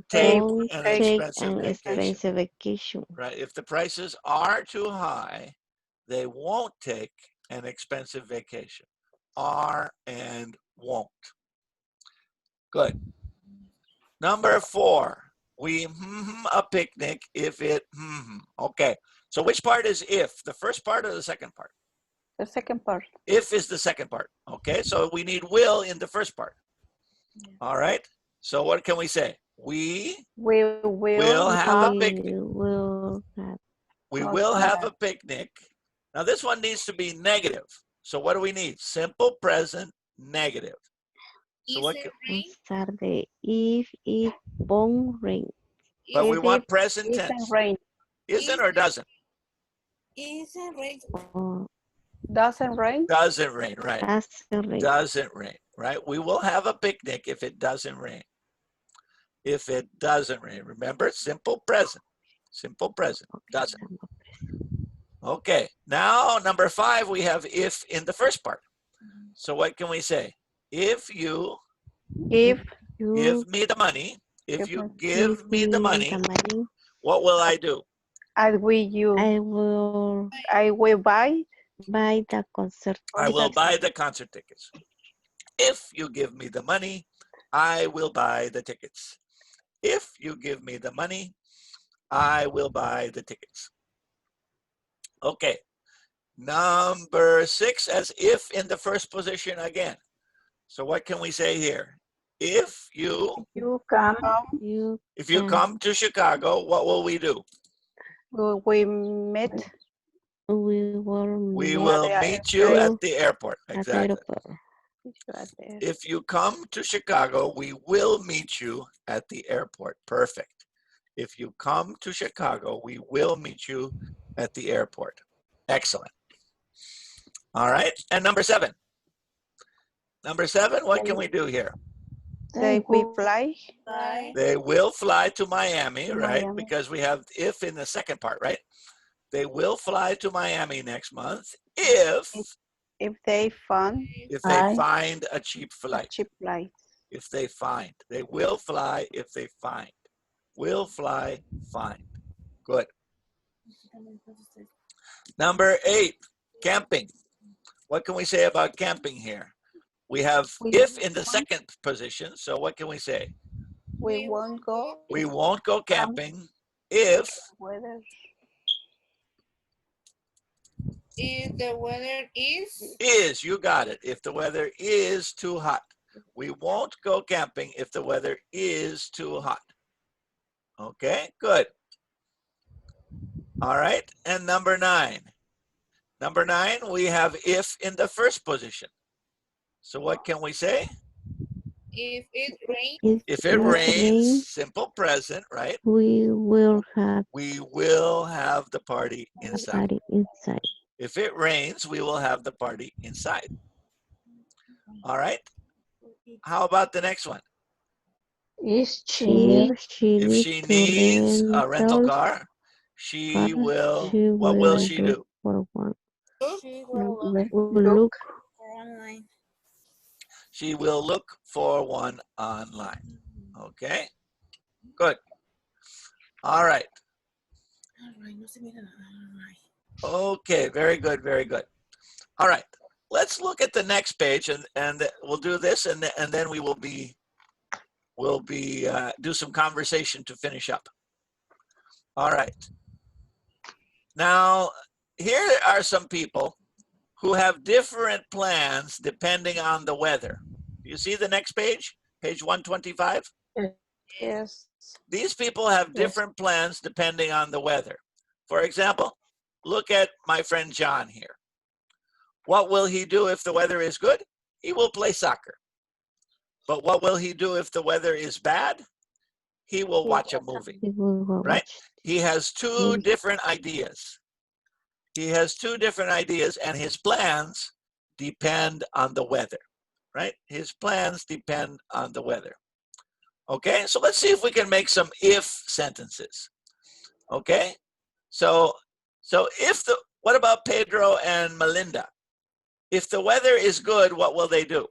S2: take an expensive
S5: expensive vacation.
S2: Right. If the prices are too high, they won't take an expensive vacation. Are and won't. Good. Number 4, we a picnic if it Okay. So which part is if? The first part or the second part?
S1: The second part.
S2: If is the second part. Okay. So we need will in the first part. All right. So what can we say? We will have a picnic. We will have a picnic. Now this one needs to be negative. So what do we need? Simple present negative. So what
S5: If it won't rain.
S2: But we want present tense.
S1: Rain.
S2: Isn't or doesn't?
S3: Isn't rain.
S1: Doesn't rain.
S2: Doesn't rain, right?
S5: Doesn't rain.
S2: Doesn't rain, right? We will have a picnic if it doesn't rain. If it doesn't rain. Remember, simple present. Simple present. Doesn't. Okay. Now, number 5, we have if in the first part. So what can we say? If you give me the money, if you give me the money, what will I do?
S5: I will
S1: buy
S5: the concert.
S2: I will buy the concert tickets. If you give me the money, I will buy the tickets. If you give me the money, I will buy the tickets. Okay. Number 6 as if in the first position again. So what can we say here? If you
S1: come,
S5: You
S2: if you
S5: can.
S2: come to Chicago, what will we do?
S1: we meet
S5: We will
S2: We
S5: meet
S2: will
S1: the
S2: meet you
S5: you
S2: at the airport.
S5: at the
S2: Exactly.
S5: airport.
S2: If you come to Chicago, we will meet you at the airport. Perfect. If you come to Chicago, we will meet you at the airport. Excellent. All right. And number 7. Number 7, what can we do here?
S1: They will fly.
S2: They will fly to Miami,
S1: To
S2: right?
S1: Miami.
S2: Because we have if in the second part, right? They will fly to Miami next month if
S1: If they find
S2: they find a cheap
S1: a
S2: flight.
S1: cheap flight.
S2: If they find. They will fly if they find. Will fly, find. Good. Number 8, camping. What can we say about camping here? We have if in the second position, so what can we say?
S1: We won't go
S2: We won't go camping if
S1: weather.
S3: If the weather is
S2: you got it. If the weather is too hot. We won't go camping if the weather is too hot. Okay, good. All right, and number 9. Number 9, we have if in the first position. So what can we say?
S3: if it rains,
S2: If it rains, simple present, right?
S5: we will have
S2: We will have the party
S5: a
S2: inside.
S5: party inside.
S2: If it rains, we will have the party inside. All right. How about the next one?
S5: If
S2: If
S5: she
S2: she needs a rental car, she will, what will she do?
S5: For one.
S1: Look.
S2: She will look for one online. Okay, good. All right. Okay, very good, very good. All right, let's look at the next page and we'll do this and then we will be, do some conversation to finish up. All right. Now, here are some people who have different plans depending on the weather. You see the next page, page 125?
S1: Yes.
S2: These people have different plans depending on the weather. For example, look at my friend John here. What will he do if the weather is good? He will play soccer. But what will he do if the weather is bad? He will watch a movie, right? He has two different ideas. He has two different ideas and his plans depend on the weather, right? His plans depend on the weather. Okay, so let's see if we can make some if sentences. Okay, so what about Pedro and Melinda? If the weather is good, what will they do?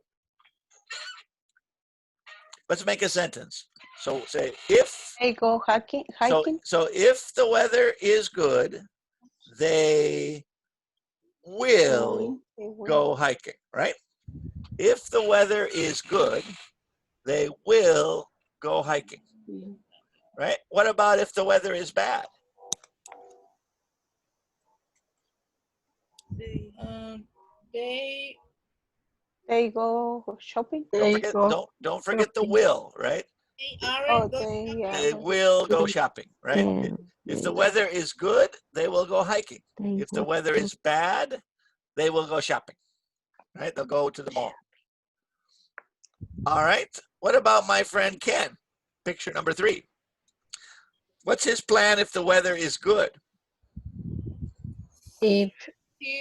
S2: Let's make a sentence. So say if
S1: They go hiking.
S2: So if the weather is good, they will go hiking, right? If the weather is good, they will go hiking, right? What about if the weather is bad?
S1: They go shopping.
S2: Don't forget the will, right? They will go shopping, right?
S5: Yeah.
S2: If the weather is good, they will go hiking. If the weather is bad, they will go shopping, right? They'll go to the mall. All right. What about my friend Ken? Picture number 3. What's his plan if the weather is good?
S3: he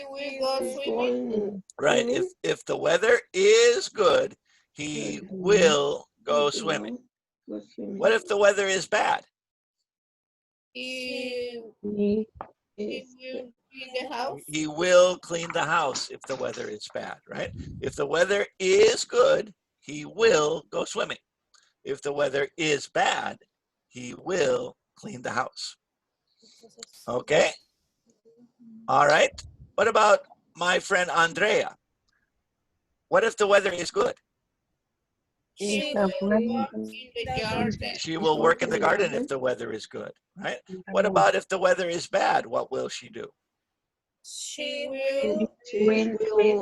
S3: will go swimming.
S2: Right. If the weather is good, he will go swimming. What if the weather is bad?
S3: He will clean the house.
S2: He will clean the house if the weather is bad, right? If the weather is good, he will go swimming. If the weather is bad, he will clean the house. Okay? All right. What about my friend Andrea? What if the weather is good?
S3: She will work in the garden.
S2: She will work in the garden if the weather is good, right? What about if the weather is bad? What will she do?
S3: She will.
S1: She will read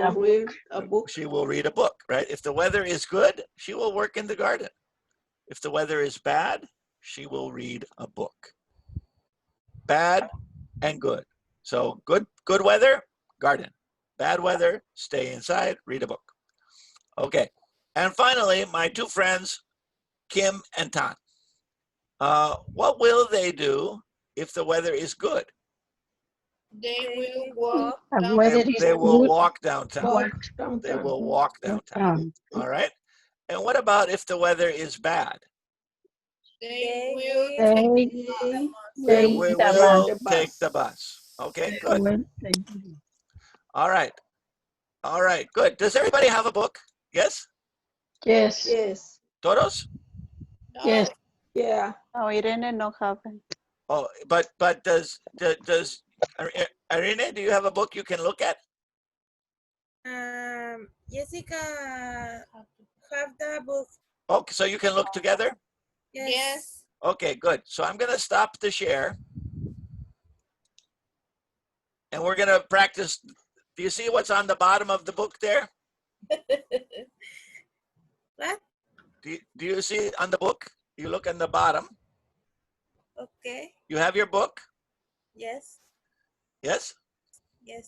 S1: a book.
S2: She will read a book, right? If the weather is good, she will work in the garden. If the weather is bad, she will read a book. Bad and good. So good weather, garden. Bad weather, stay inside, read a book. Okay. And finally, my two friends, Kim and Tan. What will they do if the weather is good?
S3: They will walk
S5: The weather is
S2: They will
S5: good.
S2: walk downtown.
S1: Walk
S2: They
S1: downtown.
S2: will walk downtown. All right. And what about if the weather is bad?
S3: They will
S5: They
S2: They
S5: take
S2: will
S5: the bus.
S2: take the bus. Okay, good. All right. All right, good. Does everybody have a book? Yes?
S1: Yes. Yes.
S2: Todos?
S1: Yes. Yeah. No, Irene no have it.
S2: Oh, but does Irene, do you have a book you can look at?
S3: Jessica have the book.
S2: Okay, so you can look together?
S3: Yes.
S2: Okay, good. So I'm going to stop the share. And we're going to practice. Do you see what's on the bottom of the book there?
S3: What?
S2: Do you see on the book? You look on the bottom.
S3: Okay.
S2: You have your book?
S3: Yes.
S2: Yes?
S3: Yes.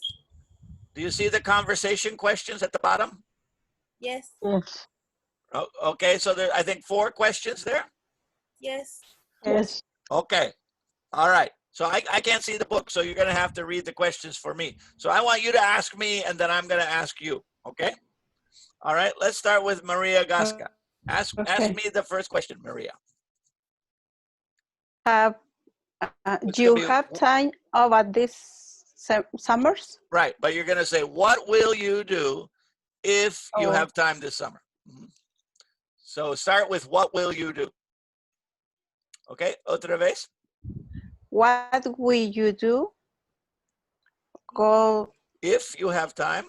S2: Do you see the conversation questions at the bottom?
S3: Yes.
S1: Yes.
S2: Oh, okay, so there I think 4 questions there.
S3: Yes.
S1: Yes.
S2: Okay. All right. So I can't see the book, so you're going to have to read the questions for me. So I want you to ask me, and then I'm going to ask you. Okay? All right. Let's start with Maria Gasca. Ask me the first question, Maria.
S1: Do you have time over this summers?
S2: Right. But you're going to say, what will you do if you have time this summer? So start with, what will you do? Okay. Otra vez.
S1: What will you do? Go.
S2: If you have time.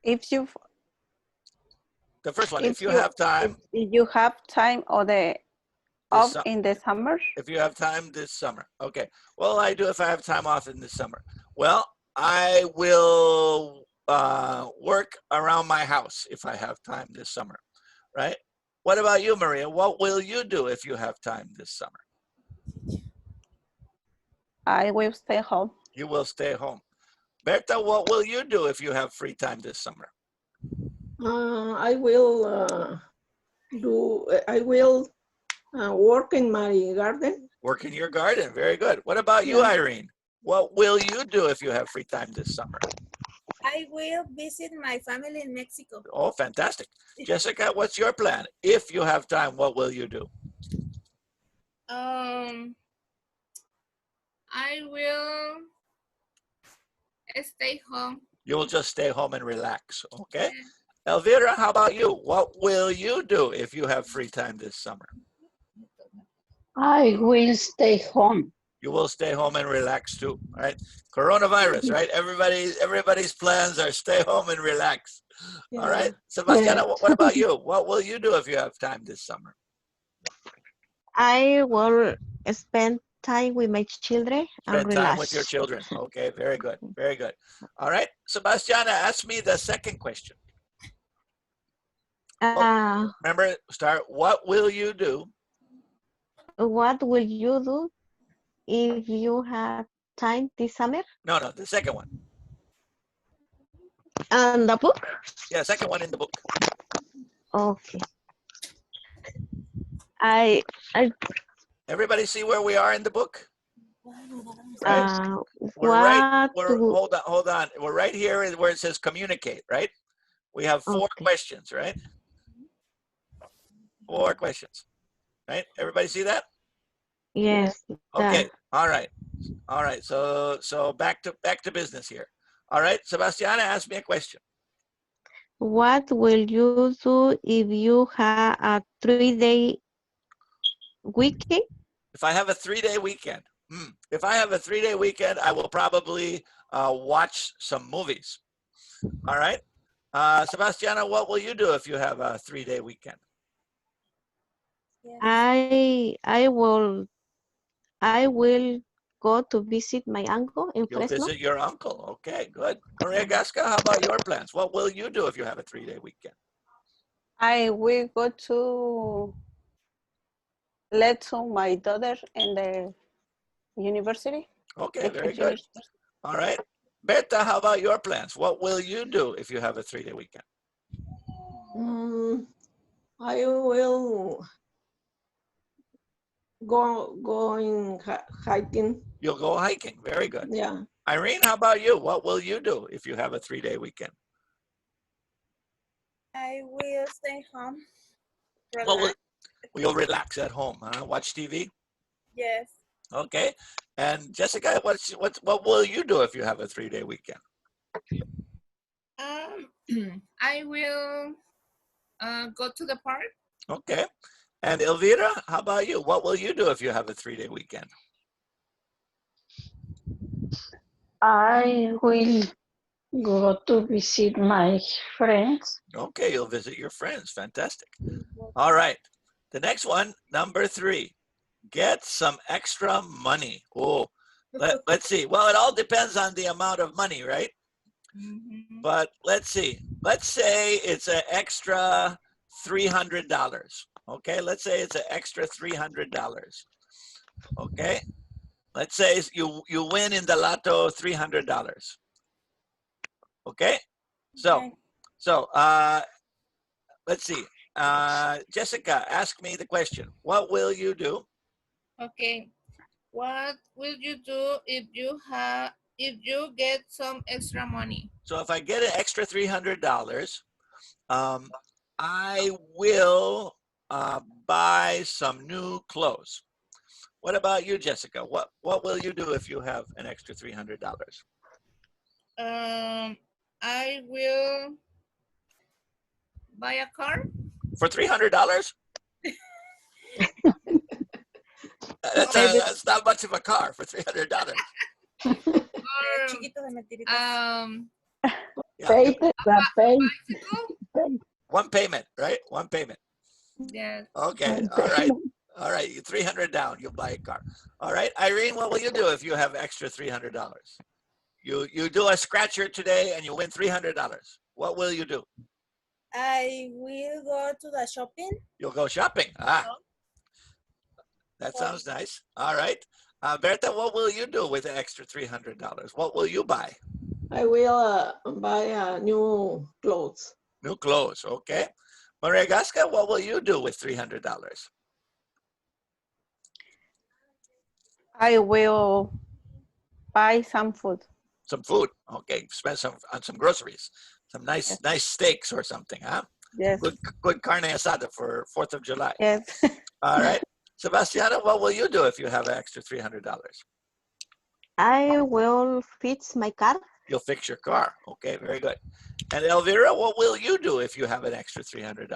S1: If you.
S2: The first one. If you have time.
S1: If you have time or the off in the summer.
S2: If you have time this summer. Okay. Well, I do if I have time off in the summer. Well, I will work around my house if I have time this summer, right? What about you, Maria? What will you do if you have time this summer?
S1: I will stay home.
S2: You will stay home. Berta, what will you do if you have free time this summer?
S1: I will work in my garden.
S2: Work in your garden. Very good. What about you, Irene? What will you do if you have free time this summer?
S3: I will visit my family in Mexico.
S2: Oh, fantastic. Jessica, what's your plan? If you have time, what will you do?
S3: I will stay home.
S2: You will just stay home and relax, okay? Elvira, how about you? What will you do if you have free time this summer?
S5: I will stay home.
S2: You will stay home and relax too, right? Coronavirus, right? Everybody's plans are stay home and relax. All right, Sebastiana, what about you? What will you do if you have time this summer?
S5: I will spend time with my children and
S2: Spend
S5: relax.
S2: time with your children. Okay, very good, very good. All right, Sebastiana, ask me the second question. Remember, start, what will you do?
S5: What will you do if you have time this summer?
S2: No, the second one.
S5: And the book?
S2: Yeah, second one in the book.
S5: Okay. I
S2: Everybody see where we are in the book? Right? Hold on. We're right here where it says communicate, right? We have 4 questions, right? 4 questions, right? Everybody see that?
S5: Yes.
S2: Okay. All right. All right. So back to business here. All right. Sebastiana, ask me a question.
S5: What will you do if you have a 3-day weekend?
S2: If I have a 3-day weekend, if I have a 3-day weekend, I will probably watch some movies. All right. Sebastiana, what will you do if you have a 3-day weekend?
S5: I will go to visit my uncle in
S2: You'll
S5: Fresno.
S2: visit your uncle. Okay, good. Maria Gasca, how about your plans? What will you do if you have a 3-day weekend?
S1: I will go to lesson my daughter in the university.
S2: Okay, very good. All right. Berta, how about your plans? What will you do if you have a 3-day weekend?
S9: I will going hiking.
S2: You'll go hiking. Very good.
S9: Yeah.
S2: Irene, how about you? What will you do if you have a 3-day weekend?
S10: I will stay home.
S2: Well,
S10: Relax.
S2: you'll relax at home, huh? Watch TV?
S10: Yes.
S2: Okay. And Jessica, what will you do if you have a 3-day weekend?
S3: I will go to the park.
S2: Okay. And Elvira, how about you? What will you do if you have a 3-day weekend?
S11: I will go to visit my friends.
S2: Okay, you'll visit your friends. Fantastic. All right. The next one, number 3, get some extra money. Oh, let's see. Well, it all depends on the amount of money, right? But let's see. Let's say it's an extra $300. Okay, let's say it's an extra $300. Okay, let's say you win in the lotto $300. Okay, so let's see. Jessica, ask me the question. What will you do?
S3: Okay. What will you do if you get some extra money?
S2: So if I get an extra $300, I will buy some new clothes. What about you, Jessica? What will you do if you have an extra $300?
S3: I will buy a car.
S2: For $300? That's not much of a car for $300.
S11: Pay the pay.
S2: One payment, right? One payment.
S3: Yes.
S2: Okay. All right. All right. You 300 down. You'll buy a car. All right. Irene, what will you do if you have extra $300? You do a scratcher today and you win $300. What will you do?
S10: I will go to the shopping.
S2: You'll go shopping. That sounds nice. All right. Berta, what will you do with the extra $300? What will you buy?
S9: I will buy new clothes.
S2: New clothes. Okay. Maria Gasca, what will you do with $300?
S1: I will buy some food.
S2: Some food. Okay. Spend on some groceries. Some nice steaks or something, huh?
S1: Yes.
S2: Good carne asada for 4th of July.
S1: Yes.
S2: All right. Sebastiana, what will you do if you have an extra $300?
S5: I will fix my car.
S2: You'll fix your car. Okay, very good. And Elvira, what will you do if you have an extra $300?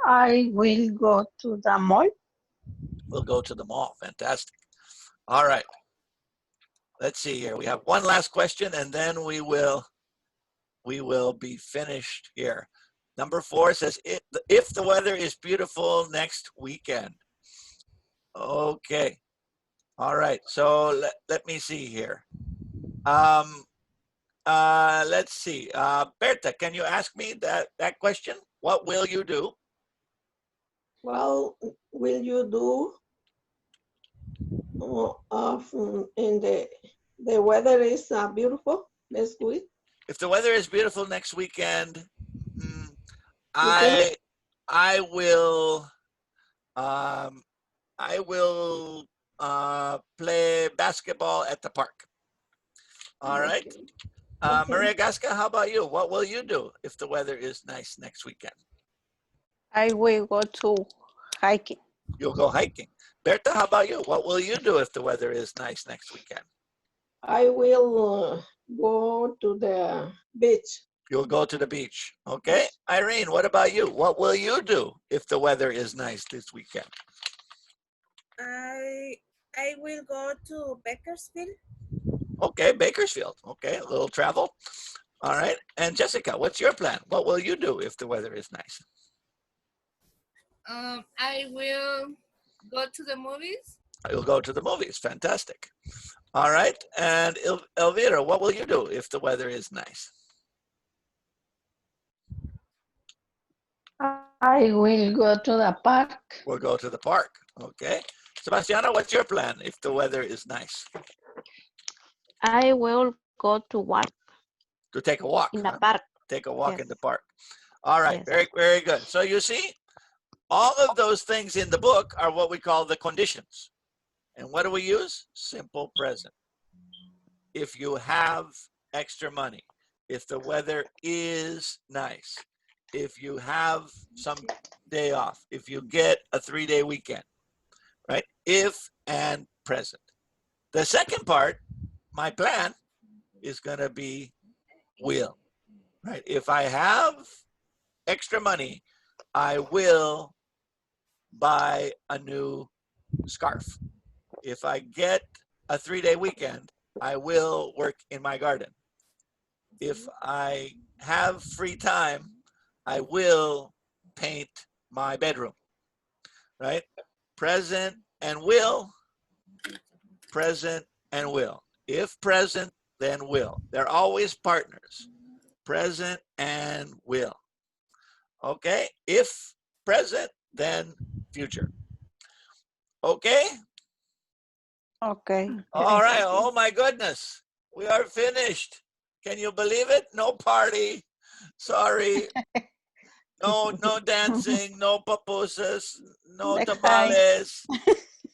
S11: I will go to the mall.
S2: We'll go to the mall. Fantastic. All right. Let's see here. We have one last question and then we will be finished here. Number 4 says, if the weather is beautiful next weekend. Okay. All right. So let me see here. Let's see. Berta, can you ask me that question? What will you do?
S9: Well, will you do in the weather is beautiful next week?
S2: If the weather is beautiful next weekend, I will play basketball at the park. All right. Maria Gasca, how about you? What will you do if the weather is nice next weekend?
S1: I will go to hiking.
S2: You'll go hiking. Berta, how about you? What will you do if the weather is nice next weekend?
S9: I will go to the beach.
S2: You'll go to the beach. Okay. Irene, what about you? What will you do if the weather is nice this weekend?
S10: I will go to Bakersfield.
S2: Okay, Bakersfield. Okay, a little travel. All right. And Jessica, what's your plan? What will you do if the weather is nice?
S3: I will go to the movies.
S2: You'll go to the movies. Fantastic. All right. And Elvira, what will you do if the weather is nice?
S11: I will go to the park.
S2: We'll go to the park. Okay. Sebastiana, what's your plan if the weather is nice?
S5: I will go to walk
S2: To take a walk.
S5: in the
S2: Huh?
S5: park.
S2: Take a walk
S5: Yes.
S2: in the park. All right.
S5: Yes.
S2: Very, very good. So you see, all of those things in the book are what we call the conditions. And what do we use? Simple present. If you have extra money, if the weather is nice, if you have some day off, if you get a 3-day weekend, right? If and present. The second part, my plan, is going to be will, right? If I have extra money, I will buy a new scarf. If I get a 3-day weekend, I will work in my garden. If I have free time, I will paint my bedroom, right? Present and will, present and will. If present, then will. They're always partners, present and will. Okay, if present, then future. Okay?
S1: Okay.
S2: All right. Oh my goodness. We are finished. Can you believe it? No party. Sorry. No dancing, no pupusas, no
S1: Next time.
S2: tamales,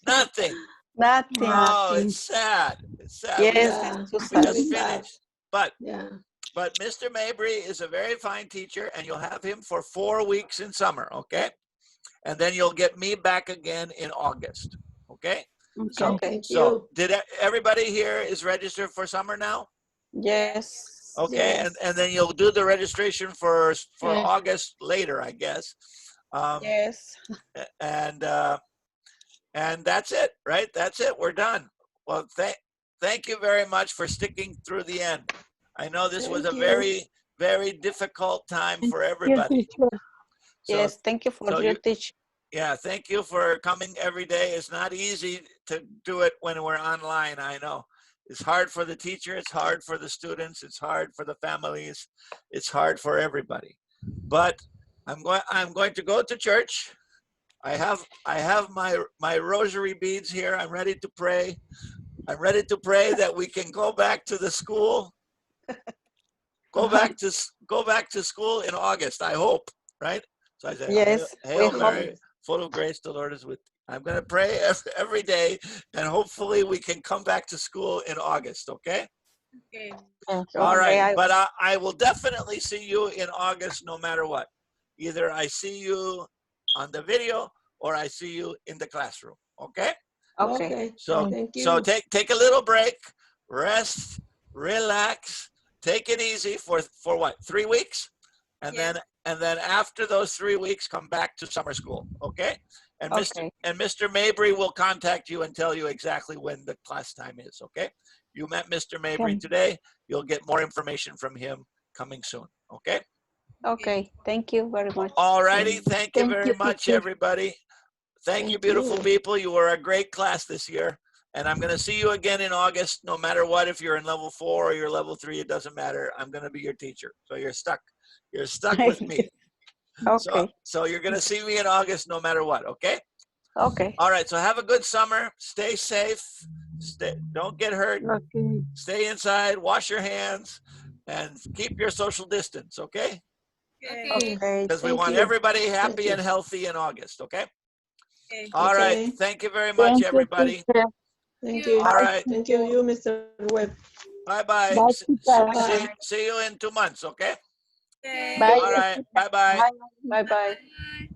S2: nothing.
S1: Nothing.
S2: Oh, it's sad. It's sad.
S1: Yes,
S9: Yeah,
S1: it's too
S2: We
S1: sad.
S2: just
S9: very sad.
S2: finished. But
S9: Yeah.
S2: Mr. Mabry is a very fine teacher, and you'll have him for 4 weeks in summer, okay? And then you'll get me back again in August, okay? So,
S1: Okay.
S9: Thank
S2: so
S9: you.
S2: did everybody here is registered for summer now?
S1: Yes.
S2: Okay,
S9: Yes.
S2: and then you'll do the registration for
S11: Yes.
S2: August later, I guess.
S1: Yes.
S2: And that's it, right? That's it. We're done. Well, thank you very much for sticking through the end. I know this was a
S9: Thank you.
S2: very, very difficult time for everybody. So,
S1: Yes. Thank you for
S2: so
S1: your
S2: you-
S1: teaching.
S2: yeah, thank you for coming every day. It's not easy to do it when we're online, I know. It's hard for the teacher, it's hard for the students, it's hard for the families, it's hard for everybody. But I'm going to go to church. I have my rosary beads here. I'm ready to pray. I'm ready to pray that we can go back to the school. Go back to school in August, I hope, right? So I said,
S1: Yes,
S2: Hail
S1: we
S2: Mary,
S1: hope.
S2: full of grace, the Lord is with you. I'm going to pray every day, and hopefully we can come back to school in August, okay?
S3: Okay.
S2: All
S1: Okay,
S2: right, but I will definitely see you in August no matter what. Either I see you on the video or I see you in the classroom, okay?
S1: Okay.
S9: Okay.
S2: So,
S9: Thank you.
S2: so take a little break, rest, relax, take it easy for what, 3 weeks? And
S3: Yes.
S2: then after those 3 weeks, come back to summer school, okay? And
S1: Okay.
S2: Mr. Mabry will contact you and tell you exactly when the class time is, okay? You met Mr. Mabry
S1: Okay.
S2: today. You'll get more information from him coming soon, okay?
S1: Okay. Thank you very much.
S2: All righty. Thank you
S11: Thank
S2: very
S11: you,
S2: much,
S11: teacher.
S2: everybody. Thank you,
S9: Thank
S2: beautiful
S9: you.
S2: people. You were a great class this year. And I'm going to see you again in August, no matter what. If you're in level 4 or you're level 3, it doesn't matter. I'm going to be your teacher. So you're stuck. You're stuck with me.
S1: Okay.
S2: So you're going to see me in August, no matter what. Okay.
S1: Okay.
S2: All right. So have a good summer. Stay safe. Don't get hurt.
S11: Okay.
S2: Stay inside. Wash your hands and keep your social distance. Okay.
S3: Okay.
S1: Okay.
S2: Because we
S9: Thank
S2: want
S9: you.
S2: everybody
S9: Thank
S2: happy
S9: you.
S2: and healthy in August. Okay.
S3: Okay.
S2: All right.
S9: Okay.
S2: Thank you very much,
S11: Thank you,
S2: everybody.
S11: teacher.
S9: Thank
S3: you.
S9: you.
S2: All right.
S9: Thank you, Mr. Webb.
S2: Bye-bye.
S11: Bye, teacher.
S9: Bye.
S2: See you in 2 months. Okay.
S3: Okay.
S11: Bye.
S2: All right. Bye-bye.
S11: Bye.
S1: Bye bye.
S3: Bye.